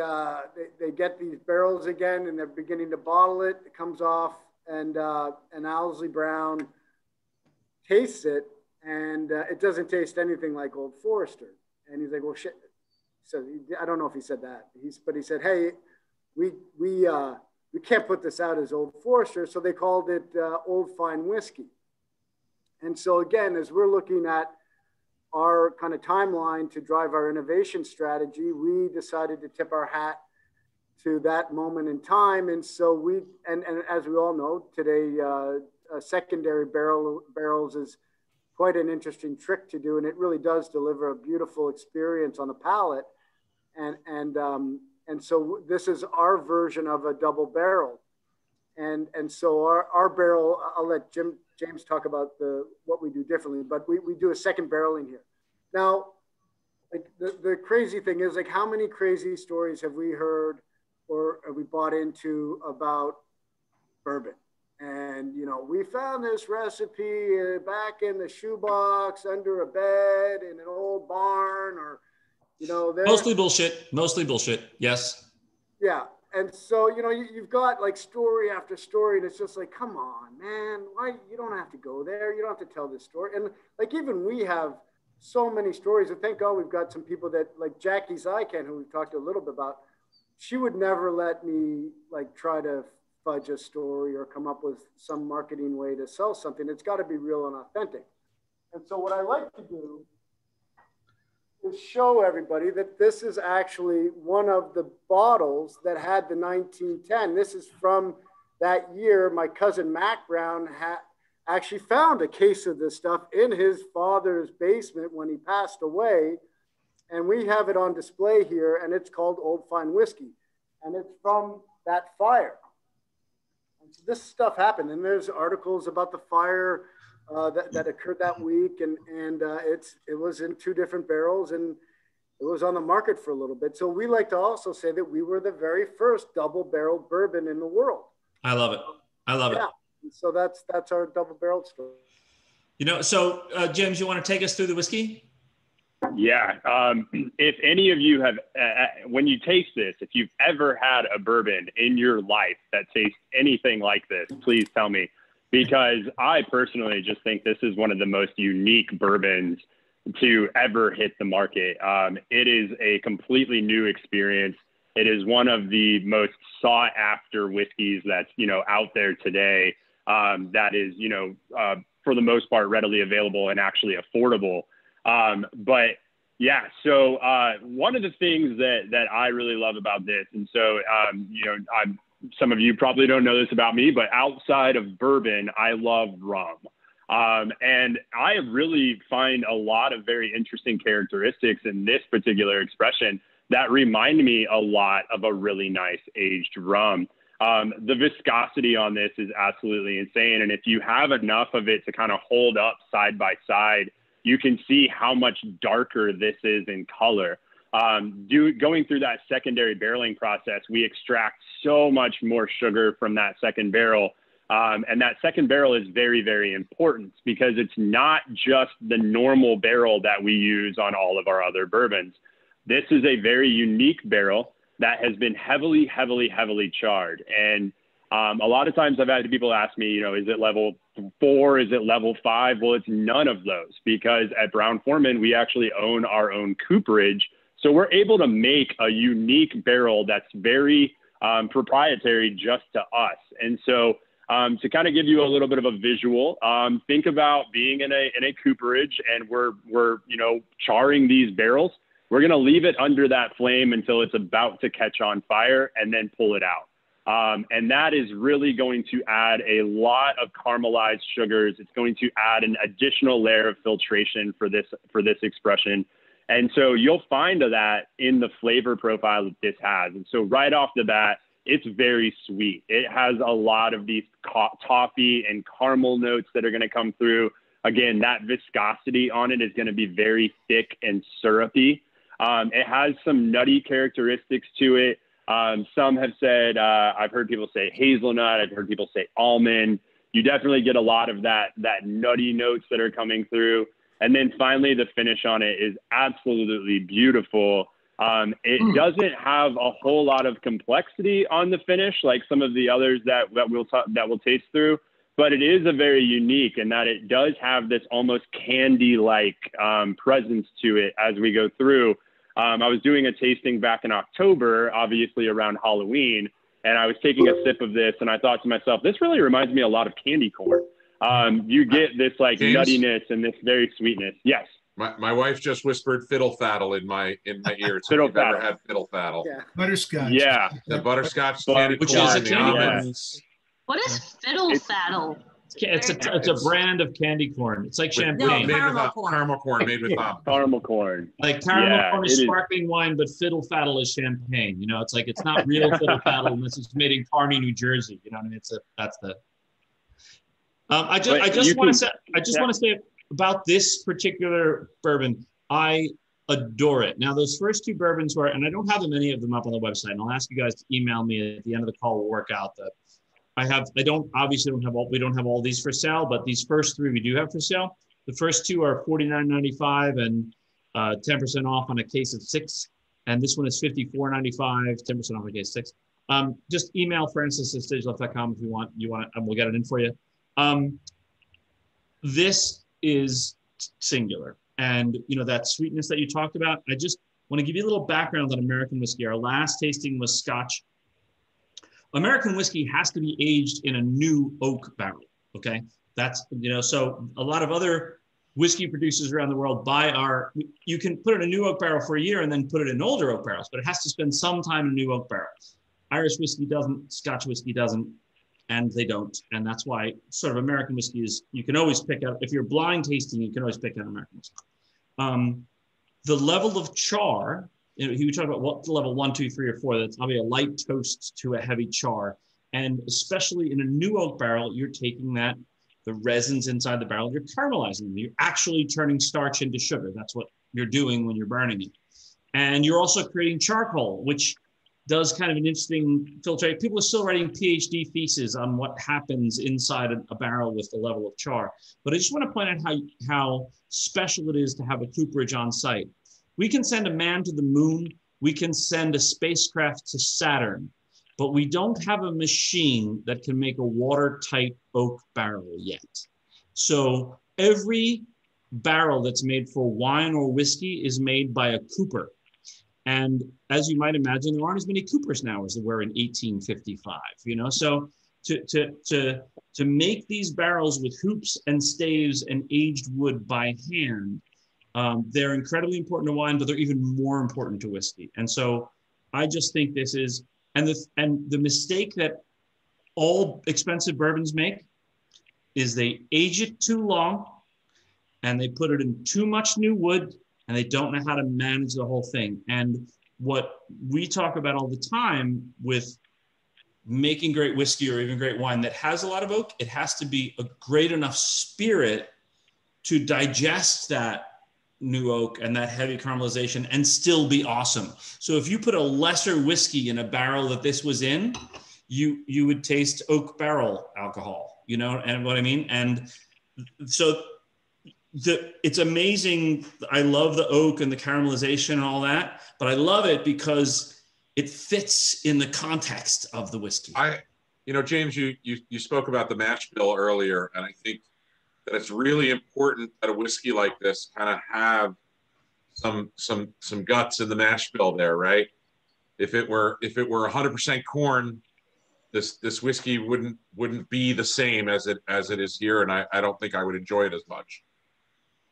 get these barrels again, and they're beginning to bottle it. It comes off, and Owsley Brown tastes it. And it doesn't taste anything like Old Forrester. And he's like, well, shit. So I don't know if he said that. But he said, hey, we can't put this out as Old Forrester. So they called it Old Fine Whiskey. And so again, as we're looking at our kind of timeline to drive our innovation strategy, we decided to tip our hat to that moment in time. And so and as we all know today, secondary barrels is quite an interesting trick to do, and it really does deliver a beautiful experience on the palate. And so this is our version of a double barrel, and so our barrel. I'll let James talk about what we do differently, but we do a second barreling here. Now, like the crazy thing is, like, how many crazy stories have we heard or have we bought into about bourbon? And, you know, we found this recipe back in the shoebox under a bed in an old barn, or, you know, mostly bullshit. Mostly bullshit. Yes. Yeah. And so, you know, you've got like story after story, and it's just like, come on, man, why? You don't have to go there. You don't have to tell this story. And like, even we have so many stories, and thank God we've got some people that, like Jackie Zykan, who we've talked a little bit about, she would never let me like try to fudge a story or come up with some marketing way to sell something. It's got to be real and authentic. And so what I like to do is show everybody that this is actually one of the bottles that had the 1910. This is from that year. My cousin Mac Brown actually found a case of this stuff in his father's basement when he passed away. And we have it on display here, and it's called Old Fine Whiskey. And it's from that fire. And so this stuff happened, and there's articles about the fire that occurred that week, and it was in 2 different barrels, and it was on the market for a little bit. So we like to also say that we were the very first double-barreled bourbon in the world. I love it. I love it. And so that's our double-barreled story. You know, so James, you want to take us through the whiskey? Yeah. If any of you have, when you taste this, if you've ever had a bourbon in your life that tastes anything like this, please tell me, because I personally just think this is one of the most unique bourbons to ever hit the market. It is a completely new experience. It is one of the most sought after whiskeys that's, you know, out there today. That is, you know, for the most part, readily available and actually affordable. But yeah, so one of the things that I really love about this, and so, you know, some of you probably don't know this about me, but outside of bourbon, I love rum. And I really find a lot of very interesting characteristics in this particular expression that remind me a lot of a really nice aged rum. The viscosity on this is absolutely insane. And if you have enough of it to kind of hold up side by side, you can see how much darker this is in color. Going through that secondary barreling process, we extract so much more sugar from that second barrel. And that second barrel is very, very important because it's not just the normal barrel that we use on all of our other bourbons. This is a very unique barrel that has been heavily, heavily, heavily charred. And a lot of times I've had people ask me, you know, is it level 4? Is it level 5? Well, it's none of those, because at Brown-Forman, we actually own our own cooperage. So we're able to make a unique barrel that's very proprietary just to us. And so to kind of give you a little bit of a visual, think about being in a cooperage, and we're you know, charring these barrels. We're going to leave it under that flame until it's about to catch on fire and then pull it out. And that is really going to add a lot of caramelized sugars. It's going to add an additional layer of filtration for this expression. And so you'll find that in the flavor profile that this has. And so right off the bat, it's very sweet. It has a lot of these toffee and caramel notes that are going to come through. Again, that viscosity on it is going to be very thick and syrupy. It has some nutty characteristics to it. Some have said, I've heard people say hazelnut. I've heard people say almond. You definitely get a lot of that nutty notes that are coming through. And then finally, the finish on it is absolutely beautiful. It doesn't have a whole lot of complexity on the finish, like some of the others that we'll taste through, but it is a very unique in that it does have this almost candy-like presence to it as we go through. I was doing a tasting back in October, obviously around Halloween, and I was taking a sip of this, and I thought to myself, this really reminds me a lot of candy corn. You get this like James? Nuttiness and this very sweetness. Yes. My wife just whispered fiddle faddle in my ear. So Fiddle if you've ever faddle. had fiddle faddle. Yeah. Butterscotch. Yeah. The butterscotch But- candy Which corn is a and the candy corn. almonds. What is fiddle faddle? It's a brand of candy corn. It's like With- champagne. made with Caramel corn. caramel corn made with almonds. Caramel corn. Like caramel Yeah, corn it is is. sparkling wine, but fiddle faddle is champagne. You know, it's like it's not real fiddle faddle unless it's made in Kearney, New Jersey. You know what I mean? That's the. I just want to say about this particular bourbon, I adore it. Now, those first two bourbons were, and I don't have any of them up on the website, and I'll ask you guys to email me at the end of the call. We'll work out that we don't have all these for sale, but these first three we do have for sale. The first two are $49.95 and 10% off on a case of 6. And this one is $54.95, 10% off a case of 6. Just email francis@stageleft.com if you want, and we'll get it in for you. This is singular. And, that sweetness that you talked about, I just want to give you a little background on American whiskey. Our last tasting was Scotch. American whiskey has to be aged in a new oak barrel, okay? That's, so a lot of other whiskey producers around the world you can put it in a new oak barrel for a year and then put it in older oak barrels, but it has to spend some time in a new oak barrel. Irish whiskey doesn't, Scotch whiskey doesn't, and they don't. And that's why sort of American whiskey is, you can always pick out, if you're blind tasting, you can always pick out American whiskey. The level of char, he would talk about what level 1, 2, 3, or 4, that's probably a light toast to a heavy char. And especially in a new oak barrel, you're taking the resins inside the barrel, you're caramelizing them. You're actually turning starch into sugar. That's what you're doing when you're burning it. And you're also creating charcoal, which does kind of an interesting filtration. People are still writing PhD theses on what happens inside a barrel with the level of char. But I just want to point out how special it is to have a cooperage on site. We can send a man to the moon. We can send a spacecraft to Saturn. But we don't have a machine that can make a watertight oak barrel yet. So every barrel that's made for wine or whiskey is made by a cooper. And as you might imagine, there aren't as many coopers now as there were in 1855, So to make these barrels with hoops and staves and aged wood by hand, they're incredibly important to wine, but they're even more important to whiskey. And so I just think this is, and the mistake that all expensive bourbons make is they age it too long and they put it in too much new wood and they don't know how to manage the whole thing. And what we talk about all the time with making great whiskey or even great wine that has a lot of oak, it has to be a great enough spirit to digest that new oak and that heavy caramelization and still be awesome. So if you put a lesser whiskey in a barrel that this was in, you would taste oak barrel alcohol, and what I mean? And so it's amazing. I love the oak and the caramelization and all that, but I love it because it fits in the context of the whiskey. James, you spoke about the mash bill earlier, and I think that it's really important that a whiskey like this kind of have some guts in the mash bill there, right? If it were 100% corn, this whiskey wouldn't be the same as it is here, and I don't think I would enjoy it as much.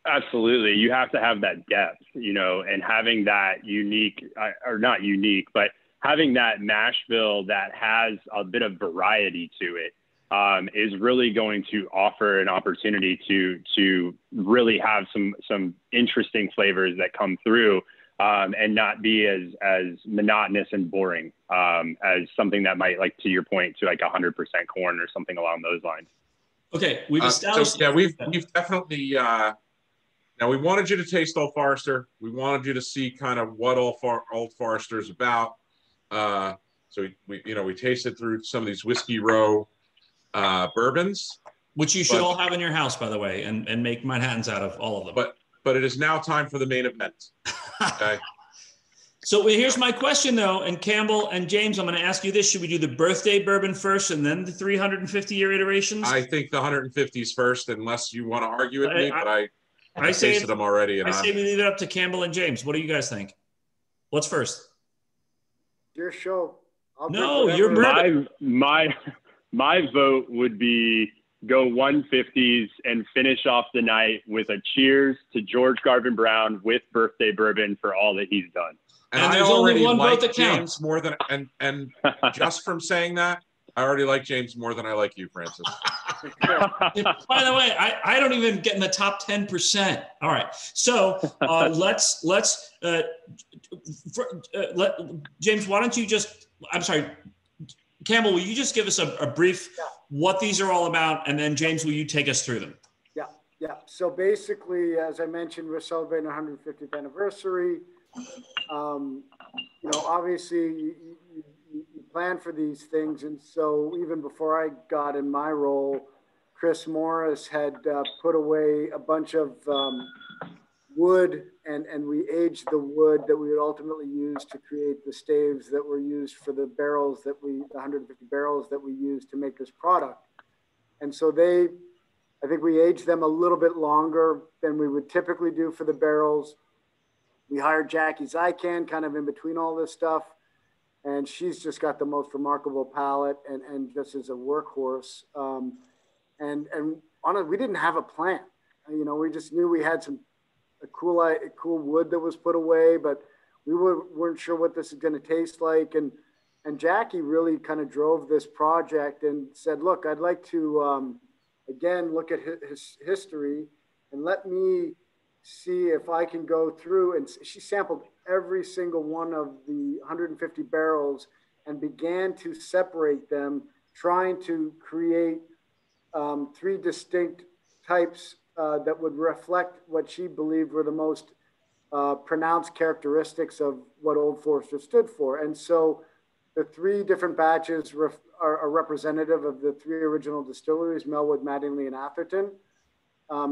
Absolutely. You have to have that depth, and having that unique, or not unique, but having that mash bill that has a bit of variety to it is really going to offer an opportunity to really have some interesting flavors that come through and not be as monotonous and boring as something that might, like to your point, to like 100% corn or something along those lines. Okay, we've established. So, yeah, we've definitely. Now we wanted you to taste Old Forester. We wanted you to see kind of what Old Forester is about. So we tasted through some of these Whiskey Row bourbons, which you should all have in your house, by the way, and make Manhattans out of all of them. But it is now time for the main event. Okay. So here's my question, though, and Campbell and James, I'm going to ask you this: should we do the birthday bourbon first, and then the 350-year iterations? I think the 150s first, unless you want to argue with me. But I tasted them already, and I say we leave it up to Campbell and James. What do you guys think? What's first? Your show. No, your bourbon. My vote would be go 150s and finish off the night with a cheers to George Garvin Brown with birthday bourbon for all that he's done. And there's only one vote that counts. More than and just from saying that, I already like James more than I like you, Francis. By the way, I don't even get in the top 10%. All right, so James, why don't you just? I'm sorry. Campbell, will you just give us a brief what these are all about, and then James, will you take us through them? Yeah. So basically, as I mentioned, we're celebrating our 150th anniversary. Obviously, you plan for these things, and so even before I got in my role, Chris Morris had put away a bunch of wood, and we aged the wood that we would ultimately use to create the staves that were used for the barrels the 150 barrels that we used to make this product. And so I think we aged them a little bit longer than we would typically do for the barrels. We hired Jackie Zykan kind of in between all this stuff. And she's just got the most remarkable palate and just is a workhorse. And honestly, we didn't have a plan. We just knew we had a cool wood that was put away, but we weren't sure what this is going to taste like. And Jackie really kind of drove this project and said, look, I'd like to, again, look at his history and let me see if I can go through. And she sampled every single one of the 150 barrels and began to separate them, trying to create 3 distinct types that would reflect what she believed were the most pronounced characteristics of what Old Forester stood for. And so the 3 different batches are representative of the 3 original distilleries, Melwood, Mattingly, and Atherton.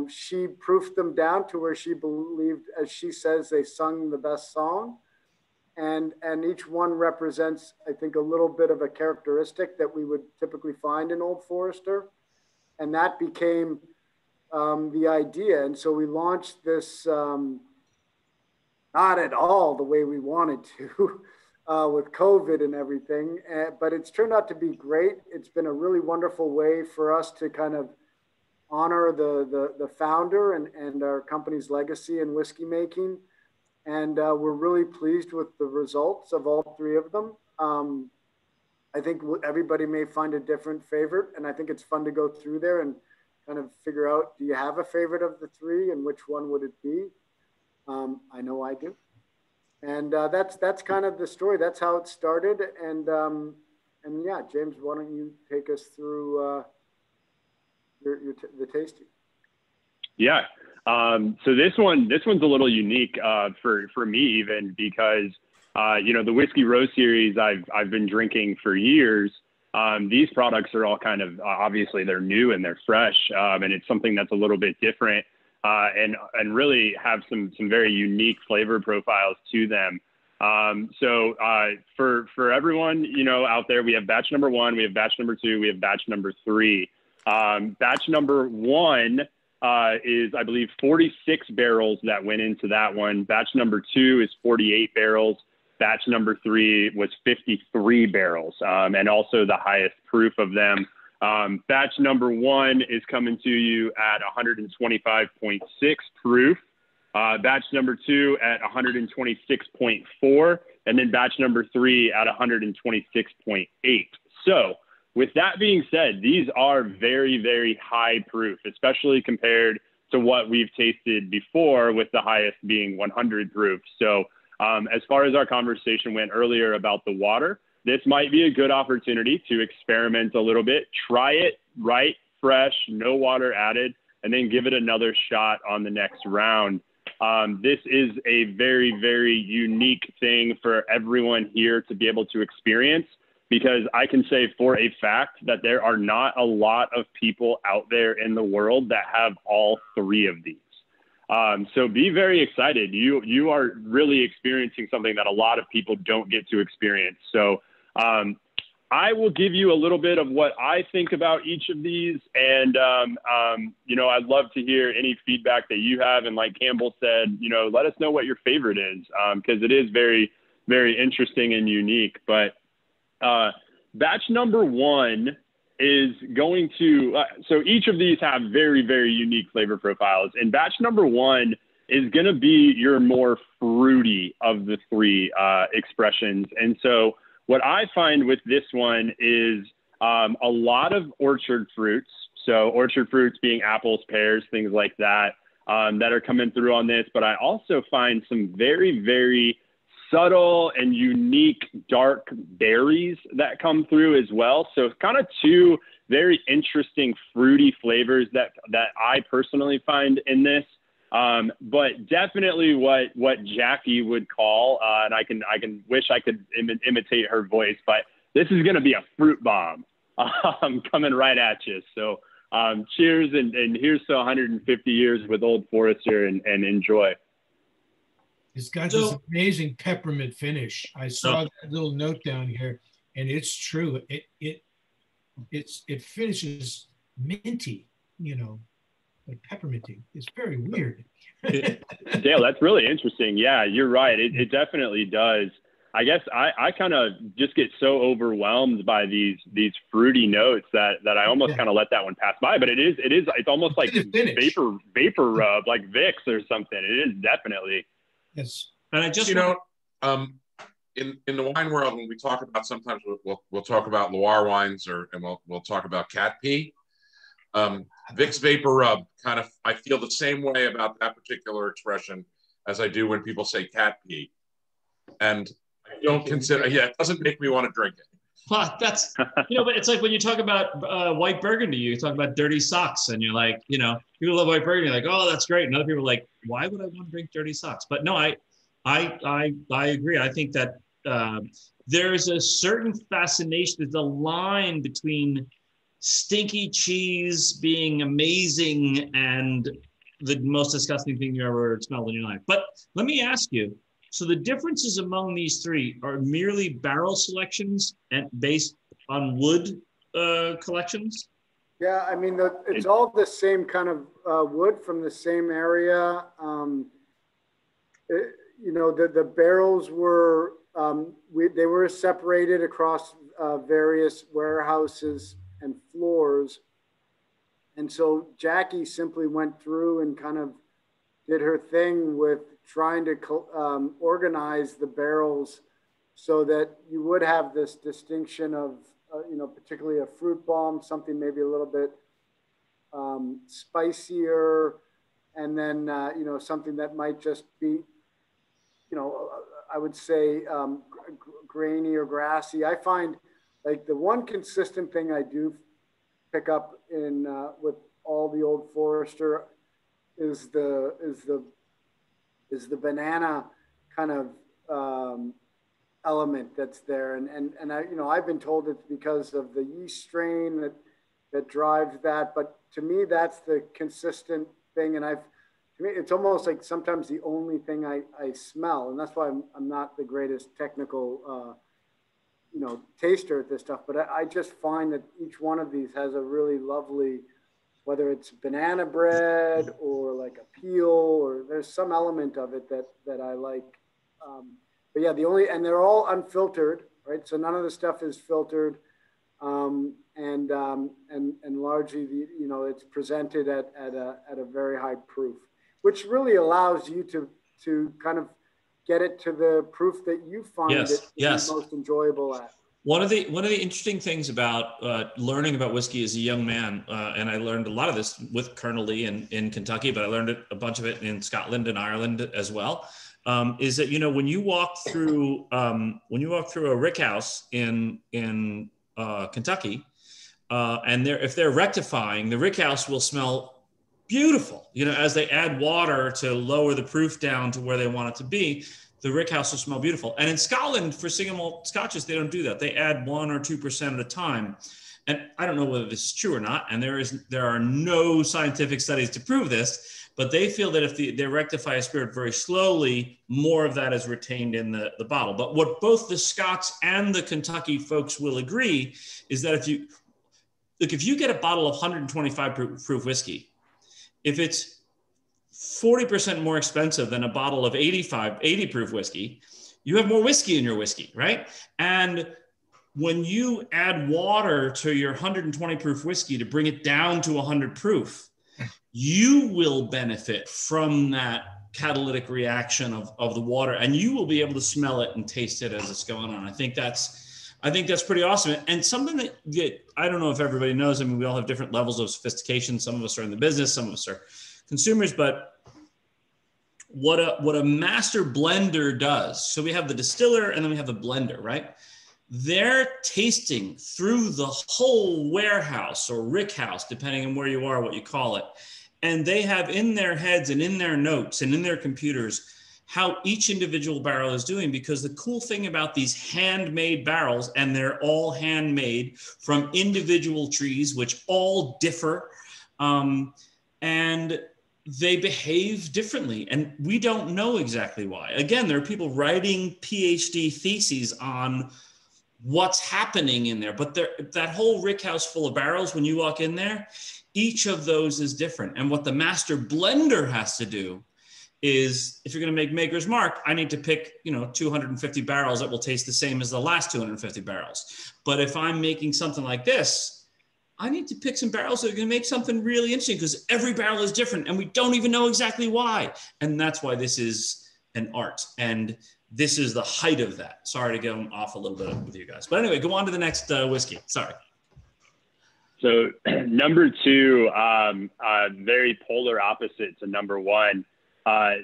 She proofed them down to where she believed, as she says, they sung the best song. And each one represents, I think, a little bit of a characteristic that we would typically find in Old Forester. And that became the idea. And so we launched this, not at all the way we wanted to, with COVID and everything, but it's turned out to be great. It's been a really wonderful way for us to kind of honor the founder and our company's legacy in whiskey making. And we're really pleased with the results of all 3 of them. I think everybody may find a different favorite, and I think it's fun to go through there and kind of figure out, do you have a favorite of the 3 and which one would it be? I know I do. And that's kind of the story. That's how it started. And yeah, James, why don't you take us through the tasting? Yeah. So this one's a little unique for me, even because the Whiskey Row series I've been drinking for years. These products are all kind of obviously they're new and they're fresh, and it's something that's a little bit different. And really have some very unique flavor profiles to them. So for everyone, out there, we have batch number 1, we have batch number 2, we have batch number 3. Batch number 1 is, I believe, 46 barrels that went into that one. Batch number 2 is 48 barrels. Batch number 3 was 53 barrels, and also the highest proof of them. Batch number 1 is coming to you at 125.6 proof. Batch number 2 at 126.4, and then batch number 3 at 126.8. So with that being said, these are very, very high proof, especially compared to what we've tasted before, with the highest being 100 proof. So as far as our conversation went earlier about the water, this might be a good opportunity to experiment a little bit, try it right, fresh, no water added, and then give it another shot on the next round. This is a very, very unique thing for everyone here to be able to experience, because I can say for a fact that there are not a lot of people out there in the world that have all 3 of these. So be very excited. You are really experiencing something that a lot of people don't get to experience. So I will give you a little bit of what I think about each of these. And, I'd love to hear any feedback that you have. And like Campbell said, let us know what your favorite is, because it is very, very interesting and unique. But batch number 1 is going to, so each of these have very, very unique flavor profiles. And batch number 1 is going to be your more fruity of the 3 expressions. And so what I find with this one is a lot of orchard fruits. So orchard fruits being apples, pears, things like that, that are coming through on this. But I also find some very, very subtle and unique dark berries that come through as well. So kind of two very interesting fruity flavors that I personally find in this. But definitely what Jackie would call, and I can wish I could imitate her voice, but this is going to be a fruit bomb coming right at you. So cheers, and here's to 150 years with Old Forrester, and enjoy. It's got this amazing peppermint finish. I saw that little note down here, and it's true. It finishes minty, like pepperminty. It's very weird. Dale, that's really interesting. Yeah, you're right. It definitely does. I guess I kind of just get so overwhelmed by these fruity notes that I almost kind of let that one pass by. But it's almost like vapor rub, like Vicks or something. It is definitely. Yes. And I just in the wine world, when we talk about, sometimes we'll talk about Loire wines, and we'll talk about cat pee. Vicks Vapor Rub, kind of, I feel the same way about that particular expression as I do when people say cat pee. And I don't consider, it doesn't make me want to drink it. Well, that's, but it's like when you talk about white Burgundy, you talk about dirty socks, and you're like, people love white Burgundy, like, oh, that's great. And other people are like, why would I want to drink dirty socks? But no, I agree. I think that there's a certain fascination, there's a line between stinky cheese being amazing and the most disgusting thing you ever smelled in your life. But let me ask you, so the differences among these three are merely barrel selections and based on wood collections? Yeah, I mean, it's all the same kind of wood from the same area. The barrels were, they were separated across various warehouses and floors. And so Jackie simply went through and kind of did her thing with trying to organize the barrels so that you would have this distinction of, particularly a fruit bomb, something maybe a little bit spicier, and then, something that might just be, I would say grainy or grassy. I find like the one consistent thing I do pick up in with all the Old Forrester is the banana kind of element that's there, and I've been told it's because of the yeast strain that drives that, but to me that's the consistent thing, and to me it's almost like sometimes the only thing I smell, and that's why I'm not the greatest technical taster at this stuff, but I just find that each one of these has a really lovely, whether it's banana bread or like a peel, or there's some element of it that I like. But yeah, and they're all unfiltered, right? So none of the stuff is filtered, and largely it's presented at a very high proof, which really allows you to kind of get it to the proof that you find it to be most enjoyable at. One of the interesting things about learning about whiskey as a young man, and I learned a lot of this with Colonel Lee in Kentucky, but I learned a bunch of it in Scotland and Ireland as well, is that when you walk through a rick house in Kentucky, and if they're rectifying, the rick house will smell beautiful. As they add water to lower the proof down to where they want it to be, the rick house will smell beautiful. And in Scotland, for single malt scotches, they don't do that. They add 1 or 2% at a time. And I don't know whether this is true or not, and there are no scientific studies to prove this, but they feel that if they rectify a spirit very slowly, more of that is retained in the bottle. But what both the Scots and the Kentucky folks will agree is that if you get a bottle of 125 proof whiskey, if it's 40% more expensive than a bottle of 80 proof whiskey, you have more whiskey in your whiskey, right? And when you add water to your 120 proof whiskey to bring it down to 100 proof, you will benefit from that catalytic reaction of the water, and you will be able to smell it and taste it as it's going on. I think that's pretty awesome. And something that I don't know if everybody knows, I mean, we all have different levels of sophistication. Some of us are in the business, some of us are consumers, but what a master blender does. So we have the distiller and then we have the blender, right? They're tasting through the whole warehouse or rick house, depending on where you are, what you call it. And they have in their heads and in their notes and in their computers how each individual barrel is doing, because the cool thing about these handmade barrels, and they're all handmade from individual trees, which all differ, and they behave differently. And we don't know exactly why. Again, there are people writing PhD theses on what's happening in there, but that whole rick house full of barrels, when you walk in there, each of those is different. And what the master blender has to do is, if you're going to make Maker's Mark, I need to pick, 250 barrels that will taste the same as the last 250 barrels. But if I'm making something like this, I need to pick some barrels that are going to make something really interesting, because every barrel is different and we don't even know exactly why. And that's why this is an art. And this is the height of that. Sorry to go off a little bit with you guys. But anyway, go on to the next whiskey. Sorry. So number two, very polar opposite to number one.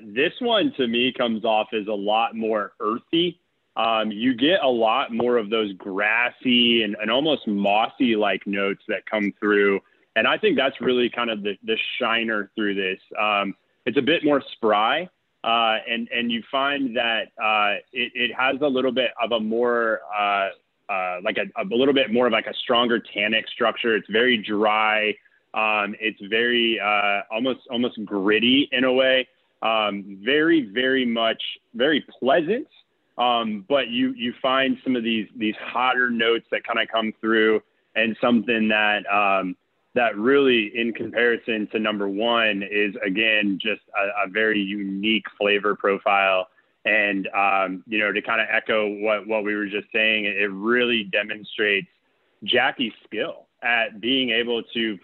This one to me comes off as a lot more earthy. You get a lot more of those grassy and almost mossy like notes that come through. And I think that's really kind of the shiner through this. It's a bit more spry. And you find that it has a little bit of a more like a little bit more of like a stronger tannic structure. It's very dry. It's very almost gritty in a way. Very, very much very pleasant. But you find some of these hotter notes that kind of come through, and something that really, in comparison to number one, is again just a very unique flavor profile. And to kind of echo what we were just saying, it really demonstrates Jackie's skill at being able to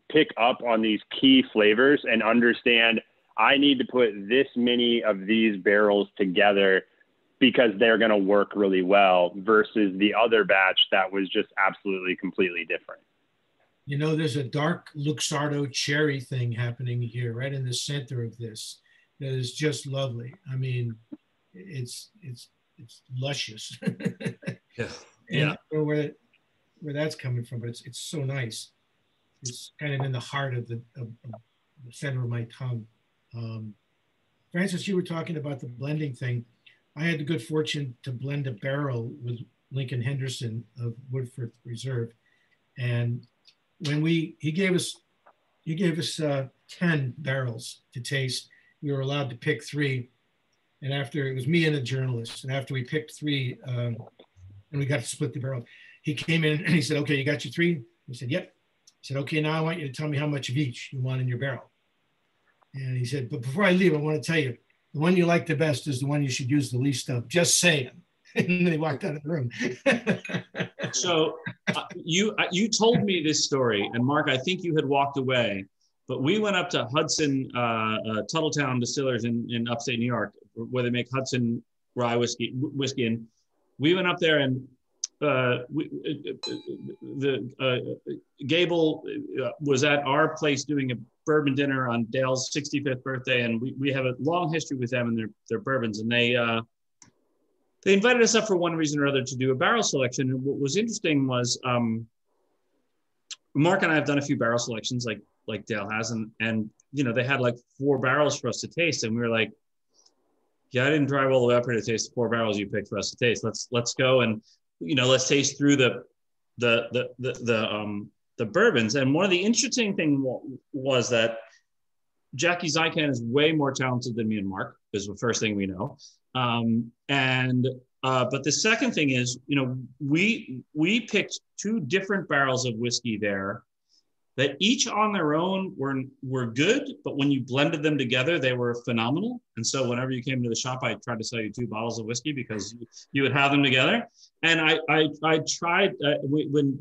pick up on these key flavors and understand, I need to put this many of these barrels together because they're going to work really well, versus the other batch that was just absolutely completely different. There's a dark Luxardo cherry thing happening here, right in the center of this, that is just lovely. I mean, it's luscious. Yeah. And I don't know where that's coming from, but it's so nice. It's kind of in the heart of the center of my tongue. Francis, you were talking about the blending thing. I had the good fortune to blend a barrel with Lincoln Henderson of Woodford Reserve, and when he gave us 10 barrels to taste. We were allowed to pick 3, and after, it was me and a journalist, and after we picked 3, and we got to split the barrel, he came in and he said, "Okay, you got your 3?" We said, "Yep." He said, "Okay, now I want you to tell me how much of each you want in your barrel." And he said, "But before I leave, I want to tell you, the one you like the best is the one you should use the least of. Just saying." And then he walked out of the room. So you told me this story, and Mark, I think you had walked away, but we went up to Hudson, Tuttletown Distillers in upstate New York, where they make Hudson rye whiskey, and we went up there, and Gable was at our place doing a bourbon dinner on Dale's 65th birthday, and we have a long history with them and their bourbons, and they invited us up for one reason or other to do a barrel selection. And what was interesting was Mark and I have done a few barrel selections like Dale has, and they had like 4 barrels for us to taste, and we were like, yeah, I didn't drive all the way up here to taste the 4 barrels you picked for us to taste. Let's go and let's taste through the bourbons. And one of the interesting thing was that Jackie Zykan is way more talented than me and Mark, is the first thing we know. But the second thing is, we picked 2 different barrels of whiskey there that each on their own were good, but when you blended them together, they were phenomenal. And so whenever you came to the shop, I tried to sell you 2 bottles of whiskey because you would have them together. And I tried when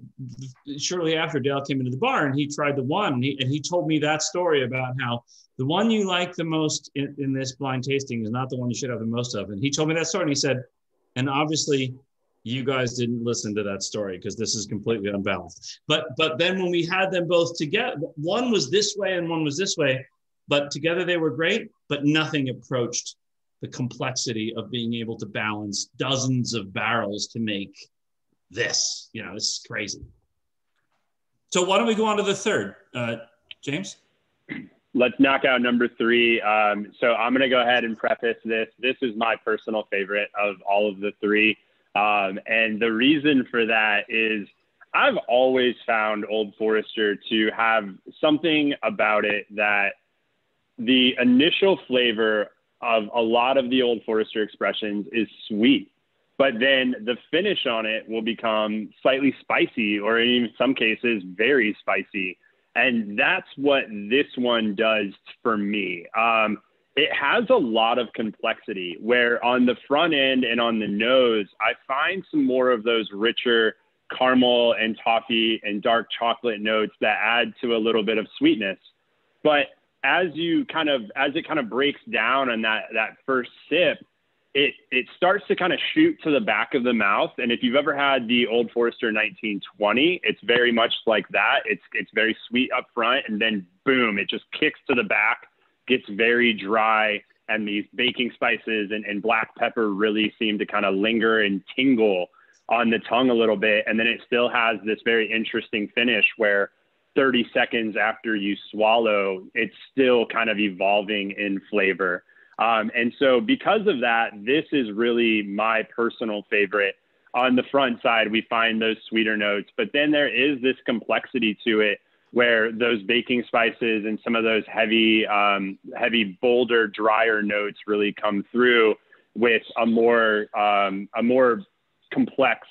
shortly after Dale came into the bar, and he tried the one, and he told me that story about how the one you like the most in this blind tasting is not the one you should have the most of. And he told me that story, and he said, and obviously you guys didn't listen to that story because this is completely unbalanced. But then when we had them both together, one was this way and one was this way, but together they were great, but nothing approached the complexity of being able to balance dozens of barrels to make this. You know, this is crazy. So why don't we go on to the third, James? Let's knock out number 3. So I'm going to go ahead and preface this. This is my personal favorite of all of the 3. And the reason for that is I've always found Old Forester to have something about it that the initial flavor of a lot of the Old Forester expressions is sweet, but then the finish on it will become slightly spicy, or in some cases, very spicy. And that's what this one does for me. It has a lot of complexity where on the front end and on the nose, I find some more of those richer caramel and toffee and dark chocolate notes that add to a little bit of sweetness. But as it kind of breaks down on that first sip, it starts to kind of shoot to the back of the mouth. And if you've ever had the Old Forester 1920, it's very much like that. It's very sweet up front, and then boom, it just kicks to the back, gets very dry, and these baking spices and black pepper really seem to kind of linger and tingle on the tongue a little bit. And then it still has this very interesting finish where 30 seconds after you swallow, it's still kind of evolving in flavor. And so because of that, this is really my personal favorite. On the front side, we find those sweeter notes, but then there is this complexity to it where those baking spices and some of those heavy, bolder, drier notes really come through with a more complex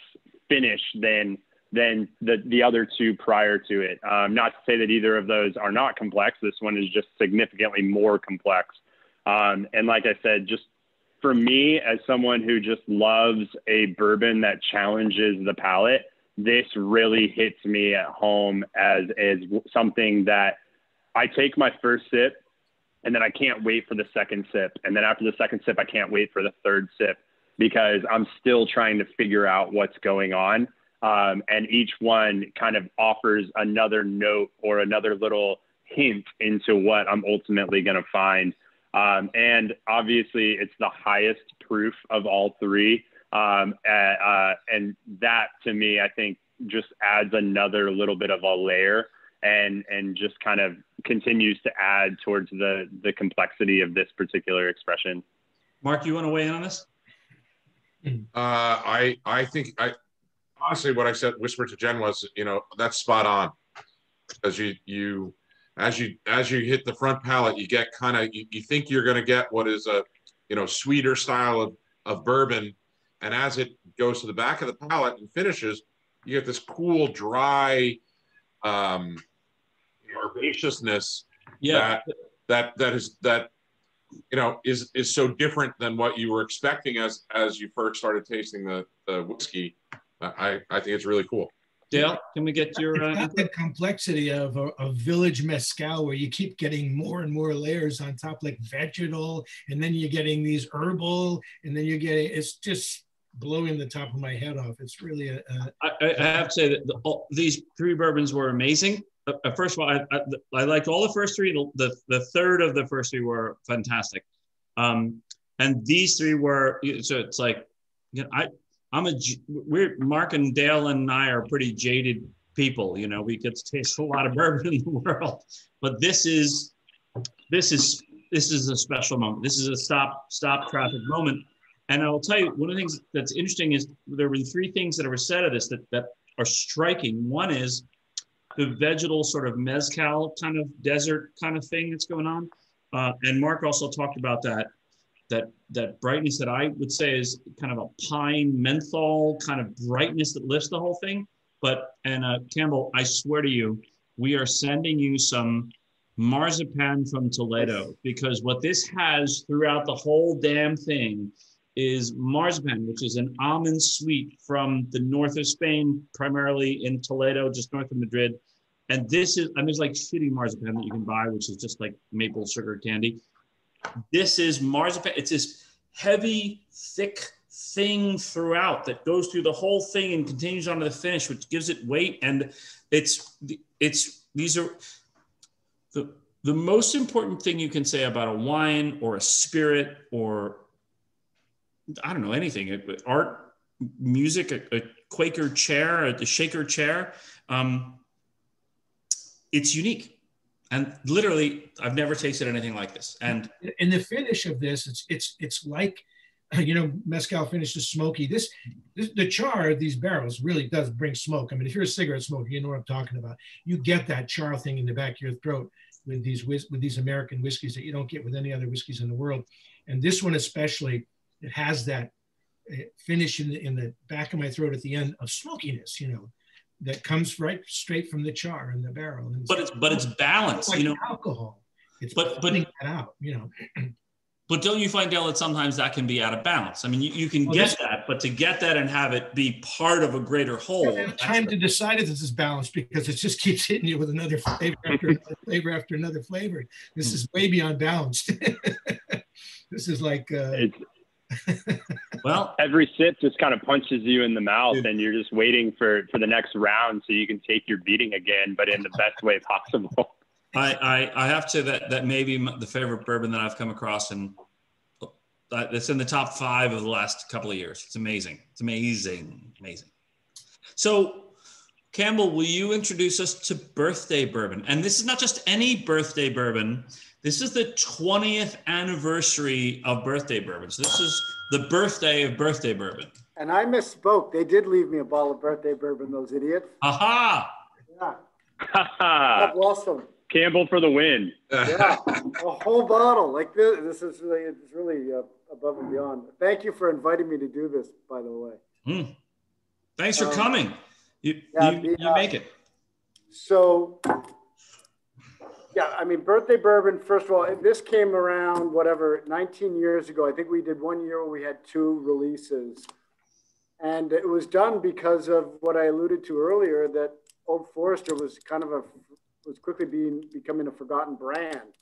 finish than the other 2 prior to it. Not to say that either of those are not complex. This one is just significantly more complex. And like I said, just for me, as someone who just loves a bourbon that challenges the palate, this really hits me at home as something that I take my first sip and then I can't wait for the second sip. And then after the second sip, I can't wait for the third sip because I'm still trying to figure out what's going on. And each one kind of offers another note or another little hint into what I'm ultimately going to find. And obviously it's the highest proof of all 3. And that to me, I think just adds another little bit of a layer and just kind of continues to add towards the complexity of this particular expression. Mark, you want to weigh in on this? I think honestly, what I said, whispered to Jen was, that's spot on. As you hit the front palate, you get kind of, you think you're going to get what is a, sweeter style of bourbon. And as it goes to the back of the palate and finishes, you get this cool, dry, herbaceousness that is so different than what you were expecting as you first started tasting the whiskey. I think it's really cool. Dale, can we get your It's got the complexity of a village mezcal where you keep getting more and more layers on top, like vegetal, and then you're getting these herbal, and then you're getting, it's just blowing the top of my head off. It's really I have to say that these 3 bourbons were amazing. First of all, I liked all the first 3. The third of the first 3 were fantastic. And these 3 were, so it's like, Mark and Dale and I are pretty jaded people. We get to taste a lot of bourbon in the world, but this is a special moment. This is a stop traffic moment. And I'll tell you, one of the things that's interesting is there were 3 things that were said of this that are striking. One is the vegetal sort of mezcal kind of desert kind of thing that's going on. And Mark also talked about that brightness that I would say is kind of a pine menthol kind of brightness that lifts the whole thing. And Campbell, I swear to you, we are sending you some marzipan from Toledo, because what this has throughout the whole damn thing is marzipan, which is an almond sweet from the north of Spain, primarily in Toledo, just north of Madrid. And there's like shitty marzipan that you can buy, which is just like maple sugar candy. This is marzipan. It's this heavy, thick thing throughout that goes through the whole thing and continues on to the finish, which gives it weight. And the most important thing you can say about a wine or a spirit or, I don't know, anything, art, music, a Quaker chair, a shaker chair, it's unique. And literally, I've never tasted anything like this. And in the finish of this, it's like, you know, mezcal finish is smoky. The char of these barrels really does bring smoke. I mean, if you're a cigarette smoker, you know what I'm talking about. You get that char thing in the back of your throat with these American whiskeys that you don't get with any other whiskeys in the world. And this one especially, it has that finish in the back of my throat at the end of smokiness, you know, that comes right straight from the char in the barrel. And but it's balanced, like, you know. Alcohol. It's but that out, you know. But don't you find, Dale, that sometimes that can be out of balance? I mean, you can get that, but to get that and have it be part of a greater whole. I have time to decide if this is balanced because it just keeps hitting you with another flavor after another flavor after another flavor. This is way beyond balanced. This is like... well, every sip just kind of punches you in the mouth and you're just waiting for the next round so you can take your beating again, but in the best way possible. I have to, that may be the favorite bourbon that I've come across, and it's in the top 5 of the last couple of years. It's amazing. It's amazing. So, Campbell, will you introduce us to birthday bourbon? And this is not just any birthday bourbon. This is the 20th anniversary of birthday bourbon. So this is the birthday of birthday bourbon. And I misspoke. They did leave me a bottle of birthday bourbon, those idiots. Aha! Yeah. God bless them. Campbell for the win. Yeah, a whole bottle. Like this is really, it's really above and beyond. Thank you for inviting me to do this, by the way. Thanks for coming. You make it. So, yeah, I mean, birthday bourbon, first of all, this came around, 19 years ago. I think we did 1 year where we had 2 releases. And it was done because of what I alluded to earlier, that Old Forrester was was quickly becoming a forgotten brand.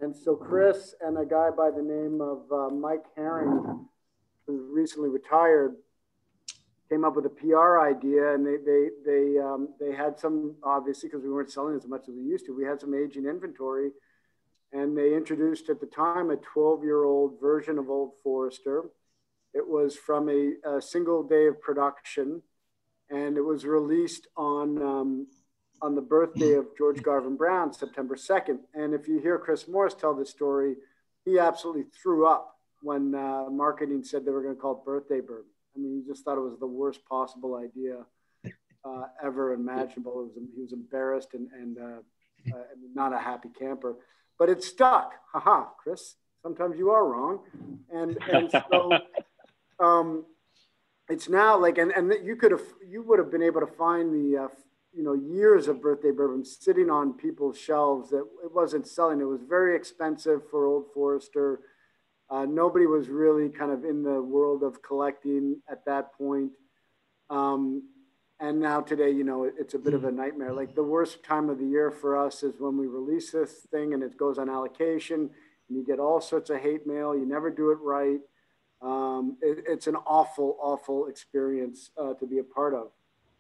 And so Chris and a guy by the name of Mike Herring, who recently retired, came up with a PR idea, and they had some, obviously, because we weren't selling as much as we used to, we had some aging inventory, and they introduced at the time a 12-year-old version of Old Forester. It was from a single day of production, and it was released on the birthday of George Garvin Brown, September 2nd. And if you hear Chris Morris tell the story, he absolutely threw up when marketing said they were going to call it birthday bourbon. I mean, he just thought it was the worst possible idea ever imaginable. He was embarrassed and not a happy camper, but it stuck. Haha, Chris, sometimes you are wrong. And so it's now like, and you would have been able to find the, years of birthday bourbon sitting on people's shelves that it wasn't selling. It was very expensive for Old Forester. Nobody was really kind of in the world of collecting at that point. And now today, it's a bit of a nightmare. Like the worst time of the year for us is when we release this thing and it goes on allocation and you get all sorts of hate mail. You never do it right. It's an awful, awful experience to be a part of.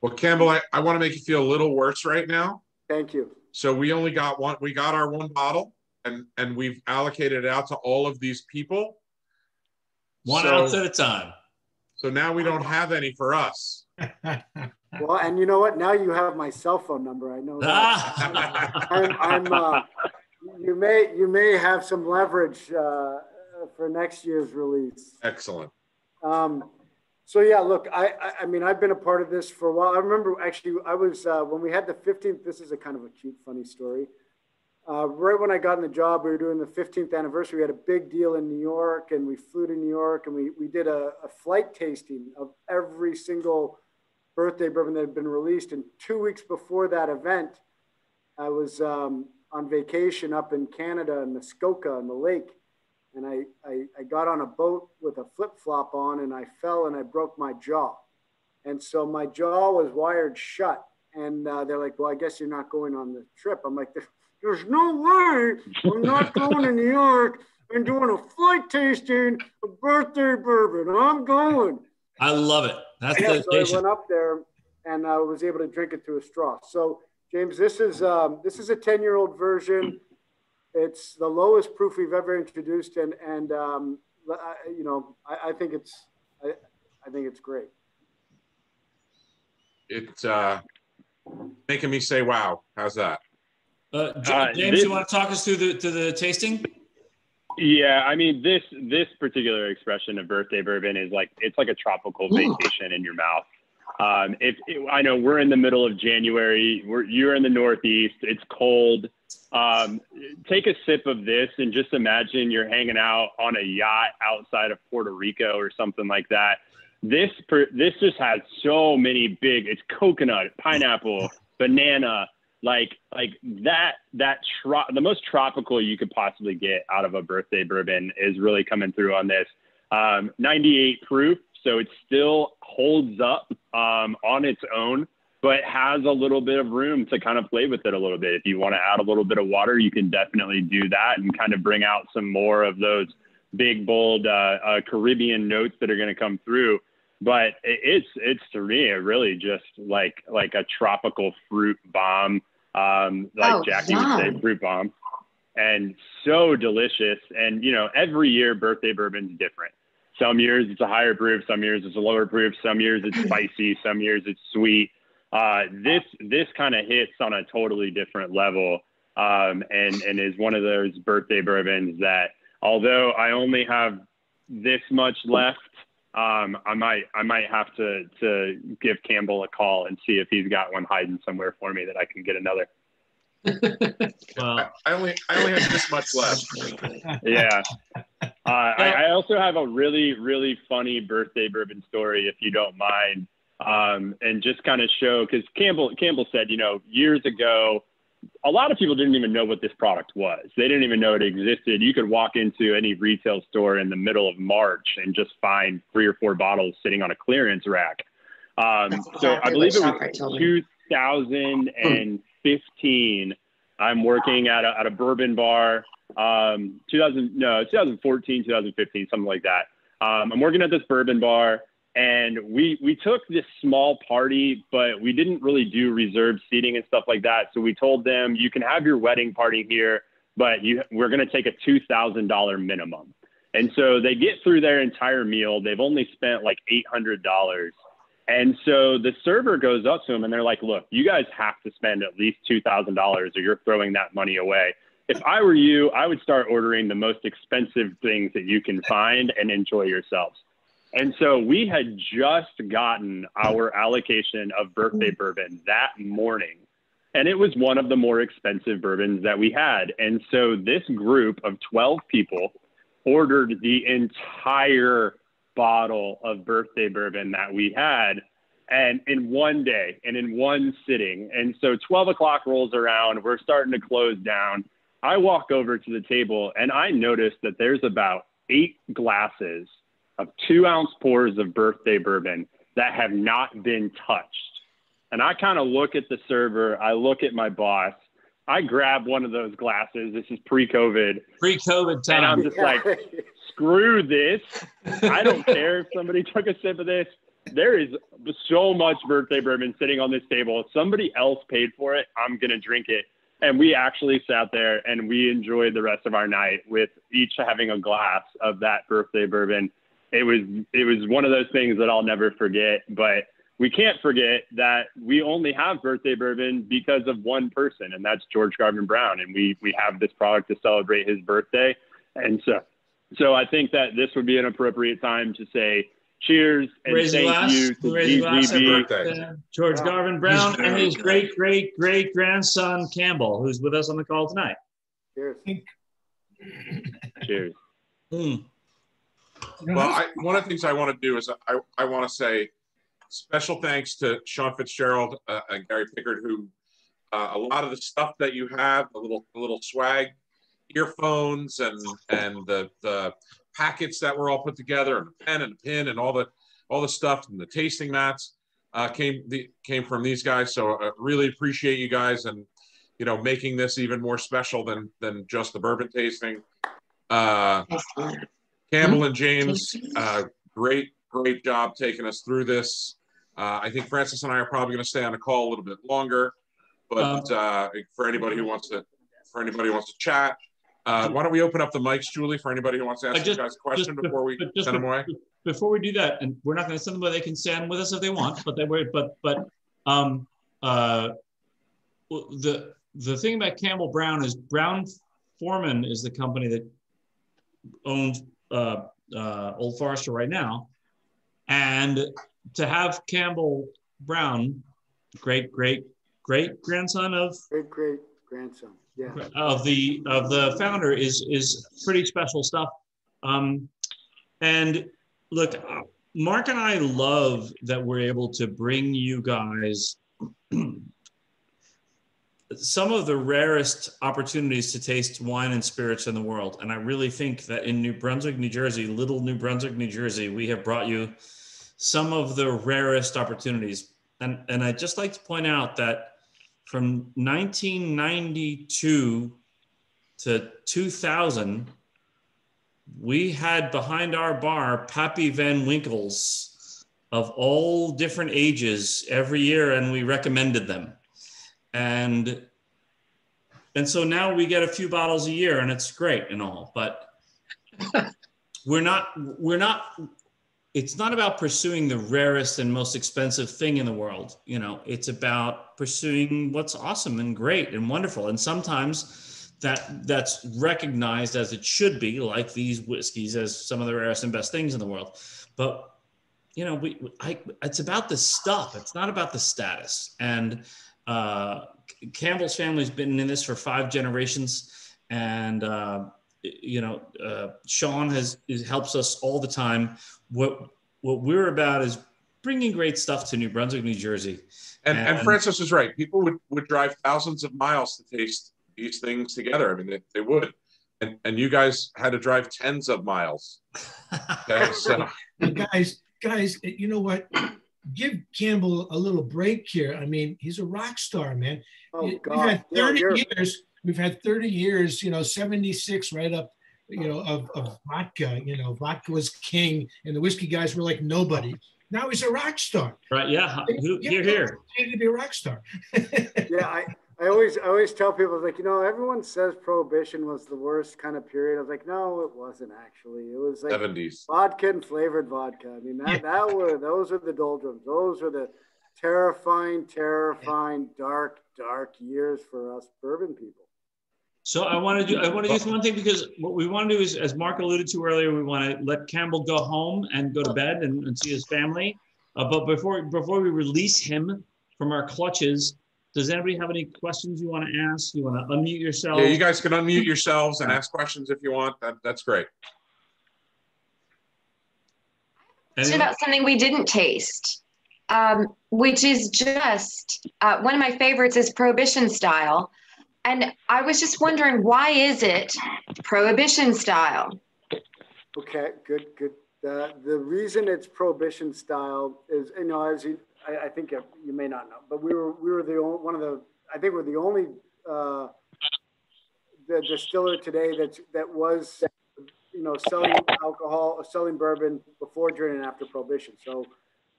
Well, Campbell, I want to make you feel a little worse right now. Thank you. So we only got one. We got our 1 bottle, and we've allocated it out to all of these people. One ounce at a time. So now we don't have any for us. Well, and you know what? Now you have my cell phone number. I know that. You may have some leverage for next year's release. Excellent. So yeah, look, I mean, I've been a part of this for a while. I remember actually, I was, when we had the 15th, this is a kind of a cute, funny story. Right when I got in the job, we were doing the 15th anniversary. We had a big deal in New York, and we flew to New York, and we did a flight tasting of every single birthday bourbon that had been released. And 2 weeks before that event, I was on vacation up in Canada in Muskoka on the lake. And I got on a boat with a flip-flop on, and I fell and I broke my jaw. And so my jaw was wired shut. And they're like, well, I guess you're not going on the trip. I'm like, there's no way I'm not going to New York and doing a flight tasting of birthday bourbon. I'm going. I love it. That's so I went up there, and I was able to drink it through a straw. So, James, this is a 10-year-old version. it's the lowest proof we've ever introduced, and you know, I think it's great. It's making me say, "Wow!" How's that? James, you want to talk us through the tasting? Yeah, I mean, this particular expression of birthday bourbon is like, it's like a tropical vacation in your mouth. I know we're in the middle of January, you're in the Northeast, it's cold. Take a sip of this and just imagine you're hanging out on a yacht outside of Puerto Rico or something like that. This just has so many it's coconut, pineapple, banana, like that the most tropical you could possibly get out of a birthday bourbon is really coming through on this. 98 proof, so it still holds up on its own, but has a little bit of room to kind of play with it a little bit. If you want to add a little bit of water, you can definitely do that and kind of bring out some more of those big, bold Caribbean notes that are going to come through. But it's to me, really just like a tropical fruit bomb, Jackie would say, fruit bomb, and so delicious. And, you know, every year birthday bourbon's different. Some years it's a higher proof, some years it's a lower proof, some years it's spicy, some years it's sweet. This kind of hits on a totally different level, and is one of those birthday bourbons that, although I only have this much left, I might have to give Campbell a call and see if he's got one hiding somewhere for me that I can get another. Well, I only have this much left. Yeah. I also have a really, really funny birthday bourbon story, if you don't mind, and just kind of show, because Campbell said, you know, years ago, a lot of people didn't even know what this product was. They didn't even know it existed. You could walk into any retail store in the middle of March and just find 3 or 4 bottles sitting on a clearance rack. So I believe it was 2015. I'm working at a bourbon bar. 2014, 2015, something like that. I'm working at this bourbon bar, and we took this small party, but we didn't really do reserved seating and stuff like that. So we told them, you can have your wedding party here, but we're going to take a $2,000 minimum. And so they get through their entire meal. They've only spent like $800. And so the server goes up to them and they're like, look, you guys have to spend at least $2,000 or you're throwing that money away. If I were you, I would start ordering the most expensive things that you can find and enjoy yourselves. And so we had just gotten our allocation of birthday bourbon that morning, and it was one of the more expensive bourbons that we had. And so this group of 12 people ordered the entire bottle of birthday bourbon that we had, and in one day and in one sitting. And so 12 o'clock rolls around, we're starting to close down. I walk over to the table and I notice that there's about 8 glasses of 2-ounce pours of birthday bourbon that have not been touched. And I kind of look at the server, I look at my boss, I grab one of those glasses. This is pre-COVID. Pre-COVID time. And I'm just like, screw this. I don't care if somebody took a sip of this. There is so much birthday bourbon sitting on this table. If somebody else paid for it, I'm going to drink it. And we actually sat there and we enjoyed the rest of our night with each having a glass of that birthday bourbon. It was one of those things that I'll never forget, but we can't forget that we only have birthday bourbon because of one person, and that's George Garvin Brown. And we have this product to celebrate his birthday. And so I think that this would be an appropriate time to say cheers and thank you to GGB. George Garvin Brown and his great grandson Campbell, who's with us on the call tonight. Cheers. Cheers. Well, one of the things I want to do is I want to say special thanks to Sean Fitzgerald and Gary Pickard, who a lot of the stuff that you have, the little swag, earphones and the packets that were all put together, and the pen and the pin and all the stuff, and the tasting mats came from these guys. So I really appreciate you guys, and you know, making this even more special than just the bourbon tasting. Campbell and James, great job taking us through this. I think Francis and I are probably going to stay on the call a little bit longer, but for anybody who wants to chat, Why don't we open up the mics, Julie, for anybody who wants to ask you guys a question before we send them away? Before we do that, and we're not going to send them away, they can stand with us if they want, but the thing about Campbell Brown is Brown Forman is the company that owns Old Forrester right now, and to have Campbell Brown, great grandson of great grandson, yeah, of the founder is pretty special stuff. And look, Mark and I love that we're able to bring you guys some of the rarest opportunities to taste wine and spirits in the world. And I really think that in New Brunswick, New Jersey, little New Brunswick, New Jersey, we have brought you some of the rarest opportunities. And I'd just like to point out that from 1992 to 2000, we had behind our bar Pappy Van Winkles of all different ages every year, and we recommended them. And so now we get a few bottles a year, and it's great and all, but it's not about pursuing the rarest and most expensive thing in the world. You know, it's about pursuing what's awesome and great and wonderful. And sometimes that's recognized as it should be, like these whiskeys, as some of the rarest and best things in the world. But, you know, it's about the stuff. It's not about the status. And Campbell's family's been in this for 5 generations. And, Sean helps us all the time. What we're about is bringing great stuff to New Brunswick, New Jersey. And Francis is right. People would drive thousands of miles to taste these things together. I mean, they would. And you guys had to drive tens of miles. Okay, so. Guys, you know what? Give Campbell a little break here. I mean, he's a rock star, man. Oh, God. We've had 30 years, 76 right up, of vodka. Vodka was king, and the whiskey guys were like nobody. Now he's a rock star. Right? Yeah. You're here. To be a rock star. Yeah, I always tell people, like, everyone says Prohibition was the worst kind of period. I was like, no, it wasn't actually. It was like 70s. Vodka and flavored vodka. I mean, those were the doldrums. Those were the terrifying, dark years for us bourbon people. So I want to do one thing, because what we want to do is, as Mark alluded to earlier, we want to let Campbell go home and go to bed and see his family. But before we release him from our clutches, does anybody have any questions you want to ask? You want to unmute yourself? Yeah, you guys can unmute yourselves and ask questions if you want. That's great. It's about something we didn't taste, which is just one of my favorites is Prohibition style. And I was just wondering, why is it Prohibition style? Okay, good. The reason it's Prohibition style is, I think you may not know, but we were the only the distiller today that was selling alcohol, selling bourbon before, during, and after Prohibition. So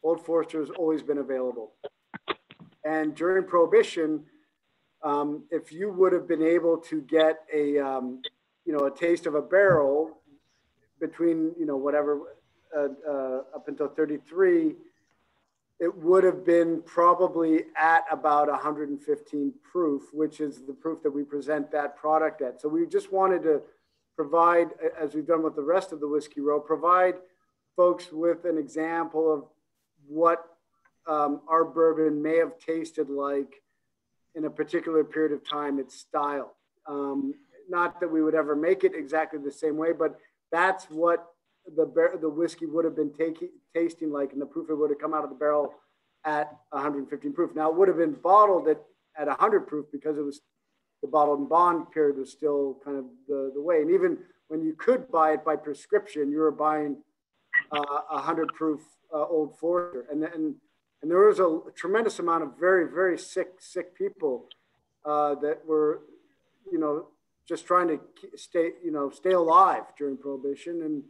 Old Forester has always been available. And during Prohibition, if you would have been able to get a taste of a barrel between up until 33. It would have been probably at about 115 proof, which is the proof that we present that product at. So we just wanted to provide, as we've done with the rest of the Whiskey Row, provide folks with an example of what our bourbon may have tasted like in a particular period of time, its style. Not that we would ever make it exactly the same way, but that's what the whiskey would have been tasting like, and the proof it would have come out of the barrel at 115 proof. Now it would have been bottled at 100 proof because it was the bottled and bond period was still kind of the way. And even when you could buy it by prescription, you were buying 100 proof Old Forester. And there was a tremendous amount of very, very sick people that were, just trying to stay alive during Prohibition,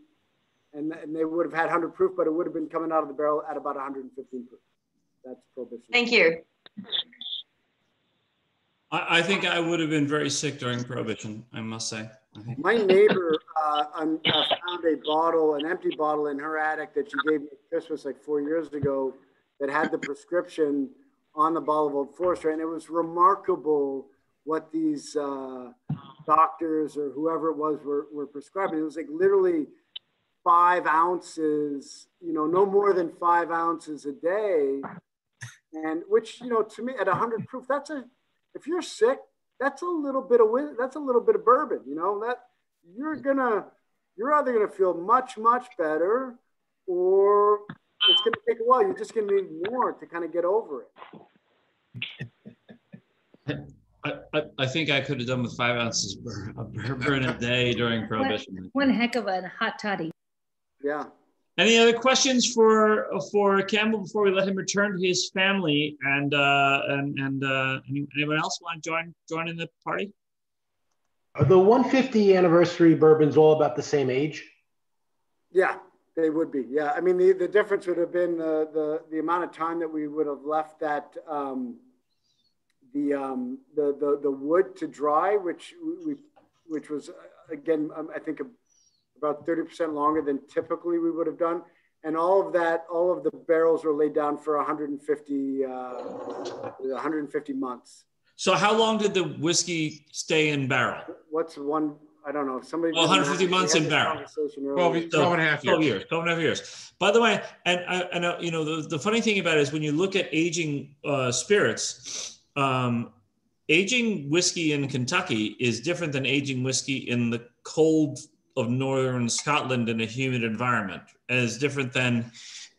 and they would have had 100 proof, but it would have been coming out of the barrel at about 115 proof. That's Prohibition. Thank you. I think I would have been very sick during Prohibition, I must say. My neighbor found a bottle, an empty bottle in her attic that she gave me at Christmas like 4 years ago that had the prescription on the bottle of Old Forester. And it was remarkable what these doctors or whoever it was were prescribing. It was like literally 5 ounces, you know, no more than 5 ounces a day. And which, you know, to me at 100 proof, if you're sick, that's a little bit of bourbon, you know, that you're either gonna feel much better, or it's gonna take a while. You're just gonna need more to kind of get over it. I think I could have done with 5 ounces of bourbon a day during Prohibition. One heck of a hot toddy. Yeah. Any other questions for Campbell before we let him return to his family? And anyone else want to join in the party? Are the 150 anniversary bourbons all about the same age? Yeah, they would be. Yeah, I mean the difference would have been the amount of time that we would have left that the wood to dry, which was again I think about 30% longer than typically we would have done. And all of the barrels were laid down for 150 months. So how long did the whiskey stay in barrel? What's one, I don't know. Somebody. 150 months in barrel. 12 and a half years. 12 and a half years. By the way, and I know, you know, the funny thing about it is when you look at aging spirits, aging whiskey in Kentucky is different than aging whiskey in the cold of northern Scotland in a humid environment, and is different than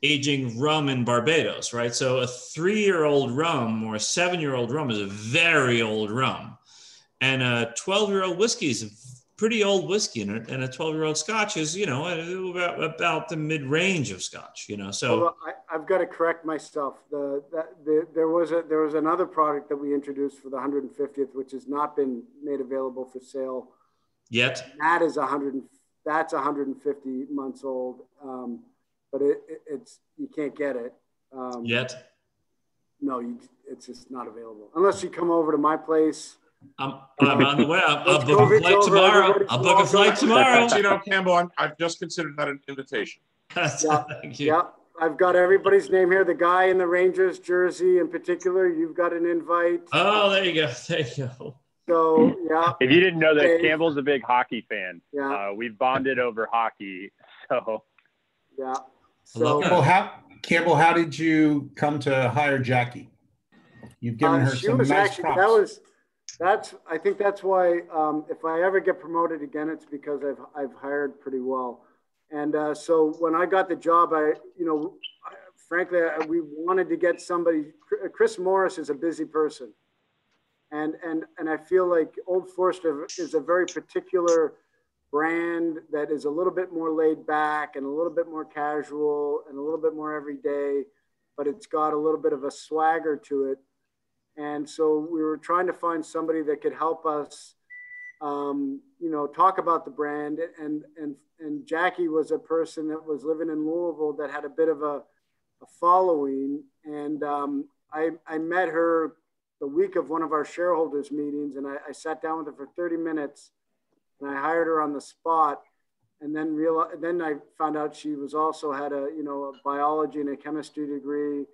aging rum in Barbados, right? So a 3-year-old rum or a 7-year-old rum is a very old rum, and a 12-year-old whiskey is a pretty old whiskey, and a 12-year-old Scotch is, you know, about the mid-range of Scotch, you know. So well, I've got to correct myself. There was another product that we introduced for the 150th, which has not been made available for sale yet. That is 150 months old, but it's you can't get it yet. No, it's just not available unless you come over to my place. I'm on the way. I'll book a flight tomorrow. I'll book a flight tomorrow. You know, Campbell, I've just considered that an invitation. Yeah, thank you. Yeah, I've got everybody's name here. The guy in the Rangers jersey in particular, you've got an invite. Oh, there you go. There you go. So, yeah. If you didn't know that, Campbell's a big hockey fan. Yeah. We've bonded over hockey. So. Yeah. So, Campbell, how did you come to hire Jackie? You've given her some nice props. I think that's why if I ever get promoted again, it's because I've hired pretty well. And so when I got the job, frankly, we wanted to get somebody. Chris Morris is a busy person. And I feel like Old Forester is a very particular brand that is a little bit more laid back and a little bit more casual and a little bit more everyday, but it's got a little bit of a swagger to it. And so we were trying to find somebody that could help us, talk about the brand. And Jackie was a person that was living in Louisville that had a bit of a following. And I met her the week of one of our shareholders meetings, and I sat down with her for 30 minutes, and I hired her on the spot. And then I found out she was also had a biology and a chemistry degree.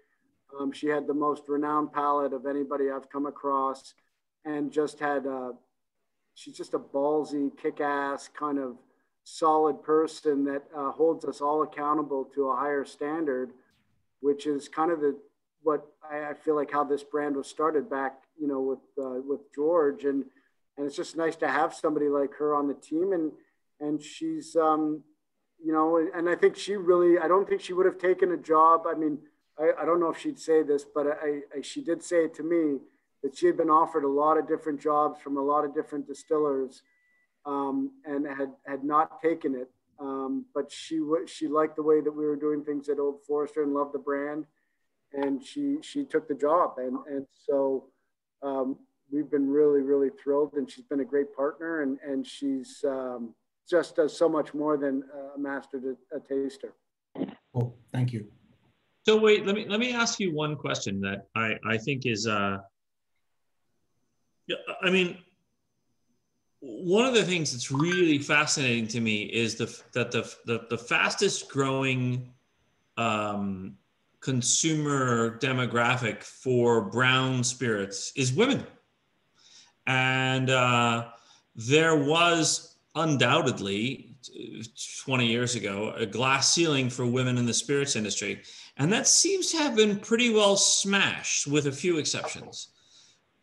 She had the most renowned palate of anybody I've come across, and just had she's just a ballsy, kick-ass kind of solid person that holds us all accountable to a higher standard, which is kind of what I feel like how this brand was started back, with George, and it's just nice to have somebody like her on the team, and she's, and I think I don't think she would have taken a job. I mean, I don't know if she'd say this, but she did say it to me that she had been offered a lot of different jobs from a lot of different distillers, and had not taken it. But she liked the way that we were doing things at Old Forester and loved the brand. And she took the job. And so we've been really, really thrilled, and she's been a great partner, and she's just does so much more than a master taster. Cool. Thank you. So wait, let me ask you one question that I think is Yeah, I mean, one of the things that's really fascinating to me is that the fastest growing consumer demographic for brown spirits is women. And there was undoubtedly 20 years ago a glass ceiling for women in the spirits industry. And that seems to have been pretty well smashed with a few exceptions.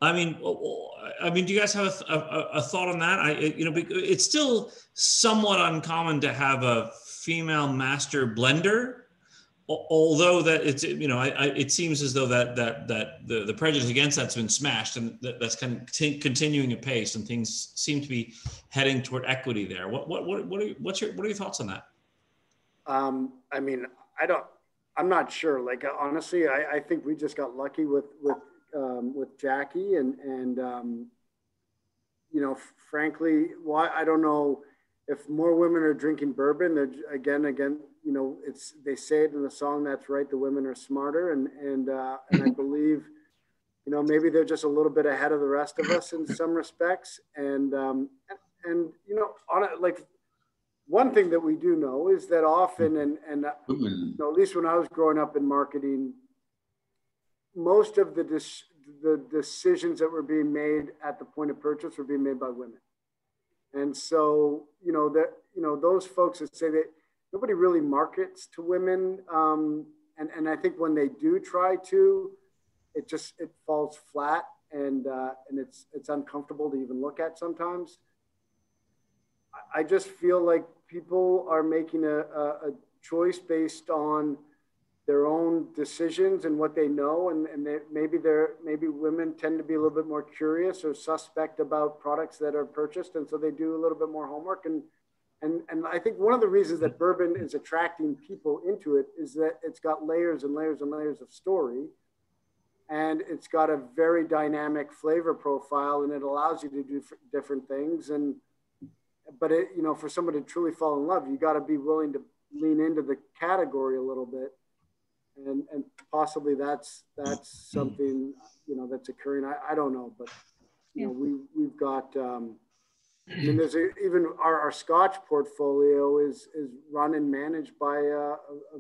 I mean, do you guys have a thought on that? It's still somewhat uncommon to have a female master blender, although that it's, it seems as though that the prejudice against that's been smashed, and that's kind of continuing apace, and things seem to be heading toward equity there. What are your thoughts on that? I mean, I'm not sure. Like, honestly, I think we just got lucky with Jackie, and frankly, why, I don't know if more women are drinking bourbon. Again, they say it in the song, that's right, the women are smarter, and I believe, maybe they're just a little bit ahead of the rest of us in some respects, and like, one thing that we do know is that often, and at least when I was growing up in marketing, most of the decisions that were being made at the point of purchase were being made by women. And so, those folks that say that nobody really markets to women. And I think when they do try to, it falls flat, and it's uncomfortable to even look at sometimes. I just feel like people are making a choice based on their own decisions and what they know, and maybe women tend to be a little bit more curious or suspect about products that are purchased, and so they do a little bit more homework. And I think one of the reasons that bourbon is attracting people into it is that it's got layers and layers and layers of story, and it's got a very dynamic flavor profile, and it allows you to do different things. But for someone to truly fall in love, you got to be willing to lean into the category a little bit. And possibly that's something, that's occurring. I don't know, but we've got, there's even our Scotch portfolio is run and managed by a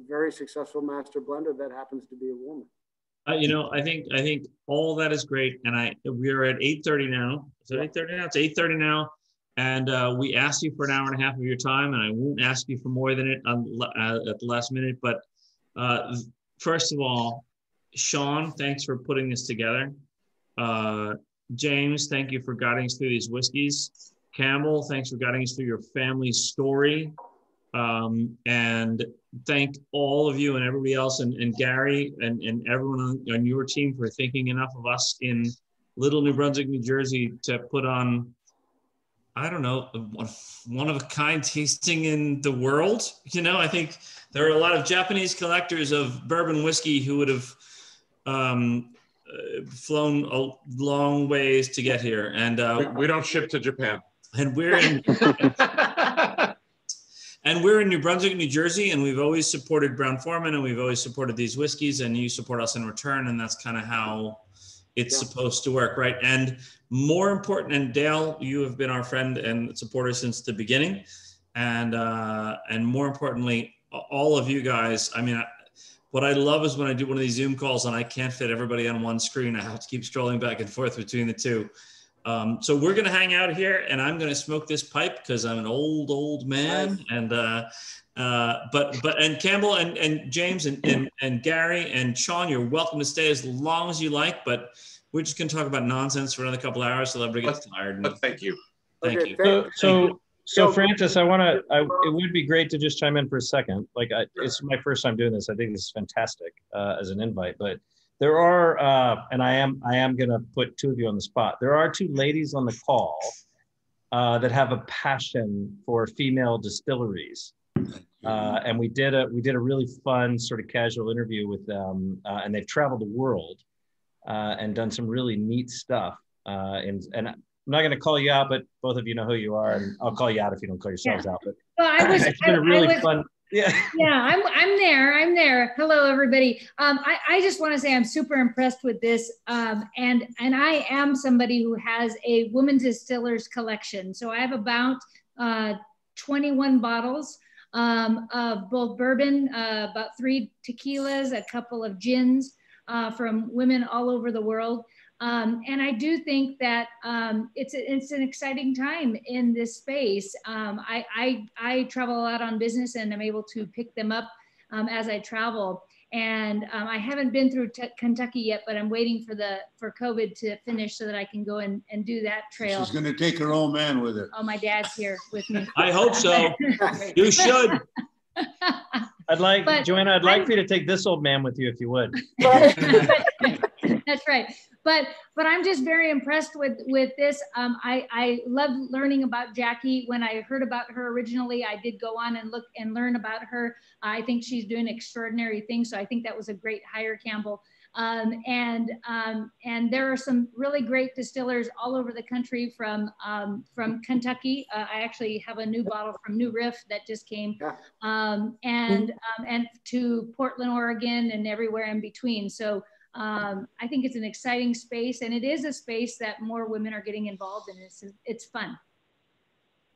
very successful master blender that happens to be a woman. I think all that is great. And we are at 8:30 now. Is it 8:30 now? It's 8:30 now. And we asked you for an hour and a half of your time, and I won't ask you for more than it at the last minute. But first of all, Sean, thanks for putting this together. James, thank you for guiding us through these whiskeys. Campbell, thanks for guiding us through your family's story. And thank all of you and everybody else, and Gary and everyone on your team for thinking enough of us in Little New Brunswick, New Jersey to put on, I don't know, one of a kind tasting in the world. I think there are a lot of Japanese collectors of bourbon whiskey who would have flown a long ways to get here. And we don't ship to Japan. And we're in New Brunswick, New Jersey, and we've always supported Brown-Forman, and we've always supported these whiskeys, and you support us in return, and that's kind of how it's supposed to work, right? And more important, and Dale, you have been our friend and supporter since the beginning, and more importantly, all of you guys. I mean, what I love is when I do one of these Zoom calls and I can't fit everybody on one screen. I have to keep scrolling back and forth between the two. So we're gonna hang out here, and I'm gonna smoke this pipe because I'm an old man. Nice. And Campbell and James and Gary and Sean, you're welcome to stay as long as you like, but we're just gonna talk about nonsense for another couple of hours till everybody gets tired. But thank you. Thank you. So Francis, it would be great to just chime in for a second. Like, it's my first time doing this. I think this is fantastic as an invite, but there are, and I am gonna put two of you on the spot. There are two ladies on the call that have a passion for female distilleries. And we did a really fun sort of casual interview with them, and they've traveled the world and done some really neat stuff. And I'm not going to call you out, but both of you know who you are, and I'll call you out if you don't call yourselves out. But it's been a really fun Yeah. Yeah, I'm there. I'm there. Hello, everybody. I just want to say I'm super impressed with this. And I am somebody who has a women's distillers collection. So I have about 21 bottles of both bourbon, about 3 tequilas, a couple of gins from women all over the world. And I do think that it's an exciting time in this space. I travel a lot on business, and I'm able to pick them up as I travel. And I haven't been through Kentucky yet, but I'm waiting for COVID to finish so that I can go and do that trail. She's going to take her old man with her. Oh, my dad's here with me. I hope so. You should. Joanna, I'd like for you to take this old man with you if you would. That's right. But I'm just very impressed with this. I loved learning about Jackie. When I heard about her originally, I did go on and look and learn about her. I think she's doing extraordinary things. So I think that was a great hire, Campbell. And there are some really great distillers all over the country from Kentucky. I actually have a new bottle from New Riff that just came, and to Portland, Oregon, and everywhere in between. So I think it's an exciting space, and it is a space that more women are getting involved in. It's fun.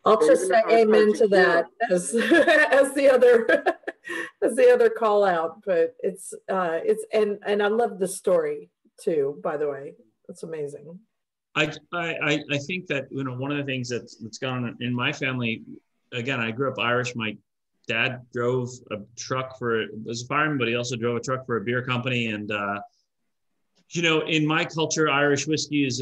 I'll just say amen to that as the other call out, but it's and I love the story too, by the way. It's amazing. I think that, you know, one of the things that's gone on in my family, again, I grew up Irish. My dad drove a truck was a fireman, but he also drove a truck for a beer company. And you know, in my culture, Irish whiskey has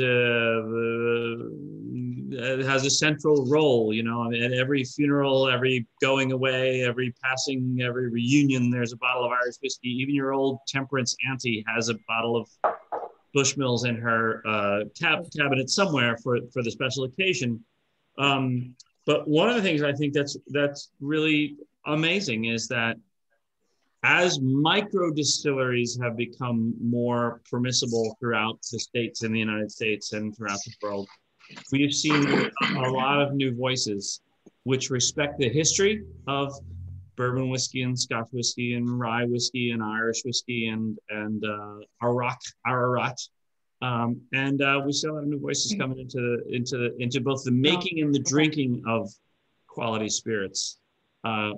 a central role. You know, I mean, at every funeral, every going away, every passing, every reunion, there's a bottle of Irish whiskey. Even your old temperance auntie has a bottle of Bushmills in her cabinet somewhere for the special occasion. But one of the things I think that's really amazing is that as micro distilleries have become more permissible throughout the states in the United States and throughout the world, we've seen a lot of new voices which respect the history of bourbon whiskey and Scotch whiskey and rye whiskey and Irish whiskey and Ararat. We see a lot of new voices coming into both the making and the drinking of quality spirits.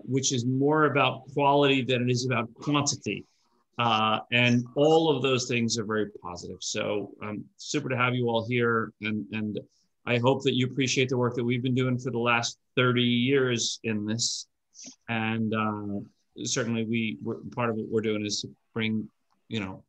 Which is more about quality than it is about quantity. And all of those things are very positive. So super to have you all here. And I hope that you appreciate the work that we've been doing for the last 30 years in this. And certainly part of what we're doing is to bring, you know,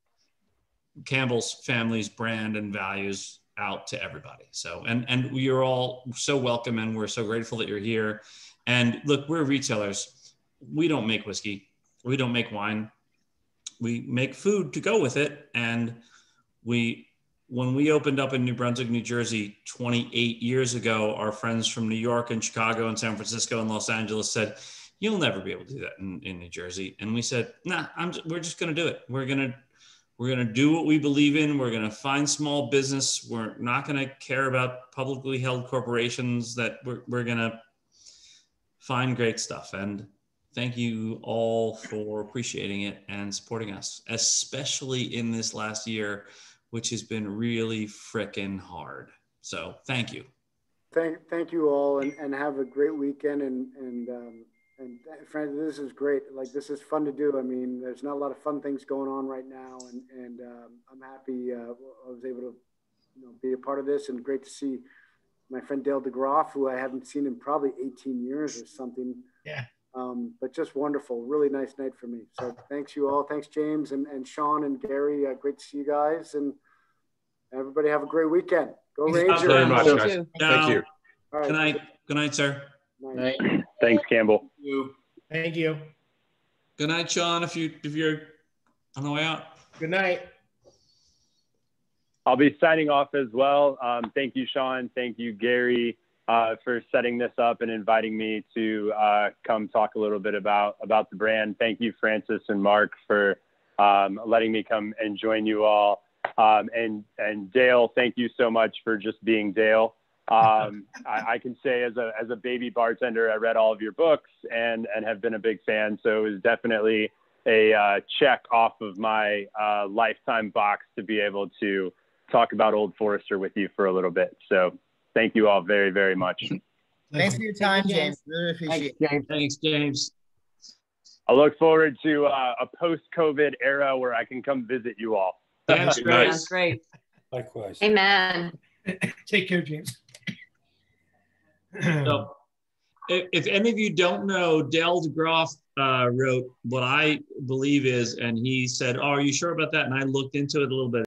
Campbell's family's brand and values out to everybody. So, and you're all so welcome, and we're so grateful that you're here. And look, we're retailers. We don't make whiskey. We don't make wine. We make food to go with it. And when we opened up in New Brunswick, New Jersey, 28 years ago, our friends from New York and Chicago and San Francisco and Los Angeles said, "You'll never be able to do that in New Jersey." And we said, "Nah, we're just going to do it. We're going to do what we believe in. We're going to find small business. We're not going to care about publicly held corporations. That we're going to find great stuff." And thank you all for appreciating it and supporting us, especially in this last year, which has been really frickin' hard. So thank you. Thank you all, and have a great weekend. And frankly, this is great. Like, this is fun to do. I mean, there's not a lot of fun things going on right now, and I'm happy I was able to, you know, be a part of this, and great to see my friend Dale DeGroff, who I haven't seen in probably 18 years or something. Yeah. But just wonderful. Really nice night for me. So thanks you all. Thanks, James and Sean and Gary. Great to see you guys. And everybody have a great weekend. Go Rangers. Thanks very much, guys. Thank you. All right. Good night. Good night, sir. Night. Thanks, Campbell. Thank you. Good night, Sean, if you're on the way out. Good night. I'll be signing off as well. Thank you, Sean. Thank you, Gary, for setting this up and inviting me to come talk a little bit about the brand. Thank you, Francis and Mark, for letting me come and join you all. And Dale, thank you so much for just being Dale. I can say as a baby bartender, I read all of your books and have been a big fan. So it was definitely a check off of my lifetime box to be able to talk about Old Forrester with you for a little bit. So thank you all very, very much. Thanks for your time, James. Really appreciate it. Thanks, James. I look forward to a post-COVID era where I can come visit you all. That's great. That's great. Likewise. Amen. Take care, James. So, if any of you don't know, Dale DeGroff wrote what I believe is, and he said, "Oh, are you sure about that?" And I looked into it a little bit.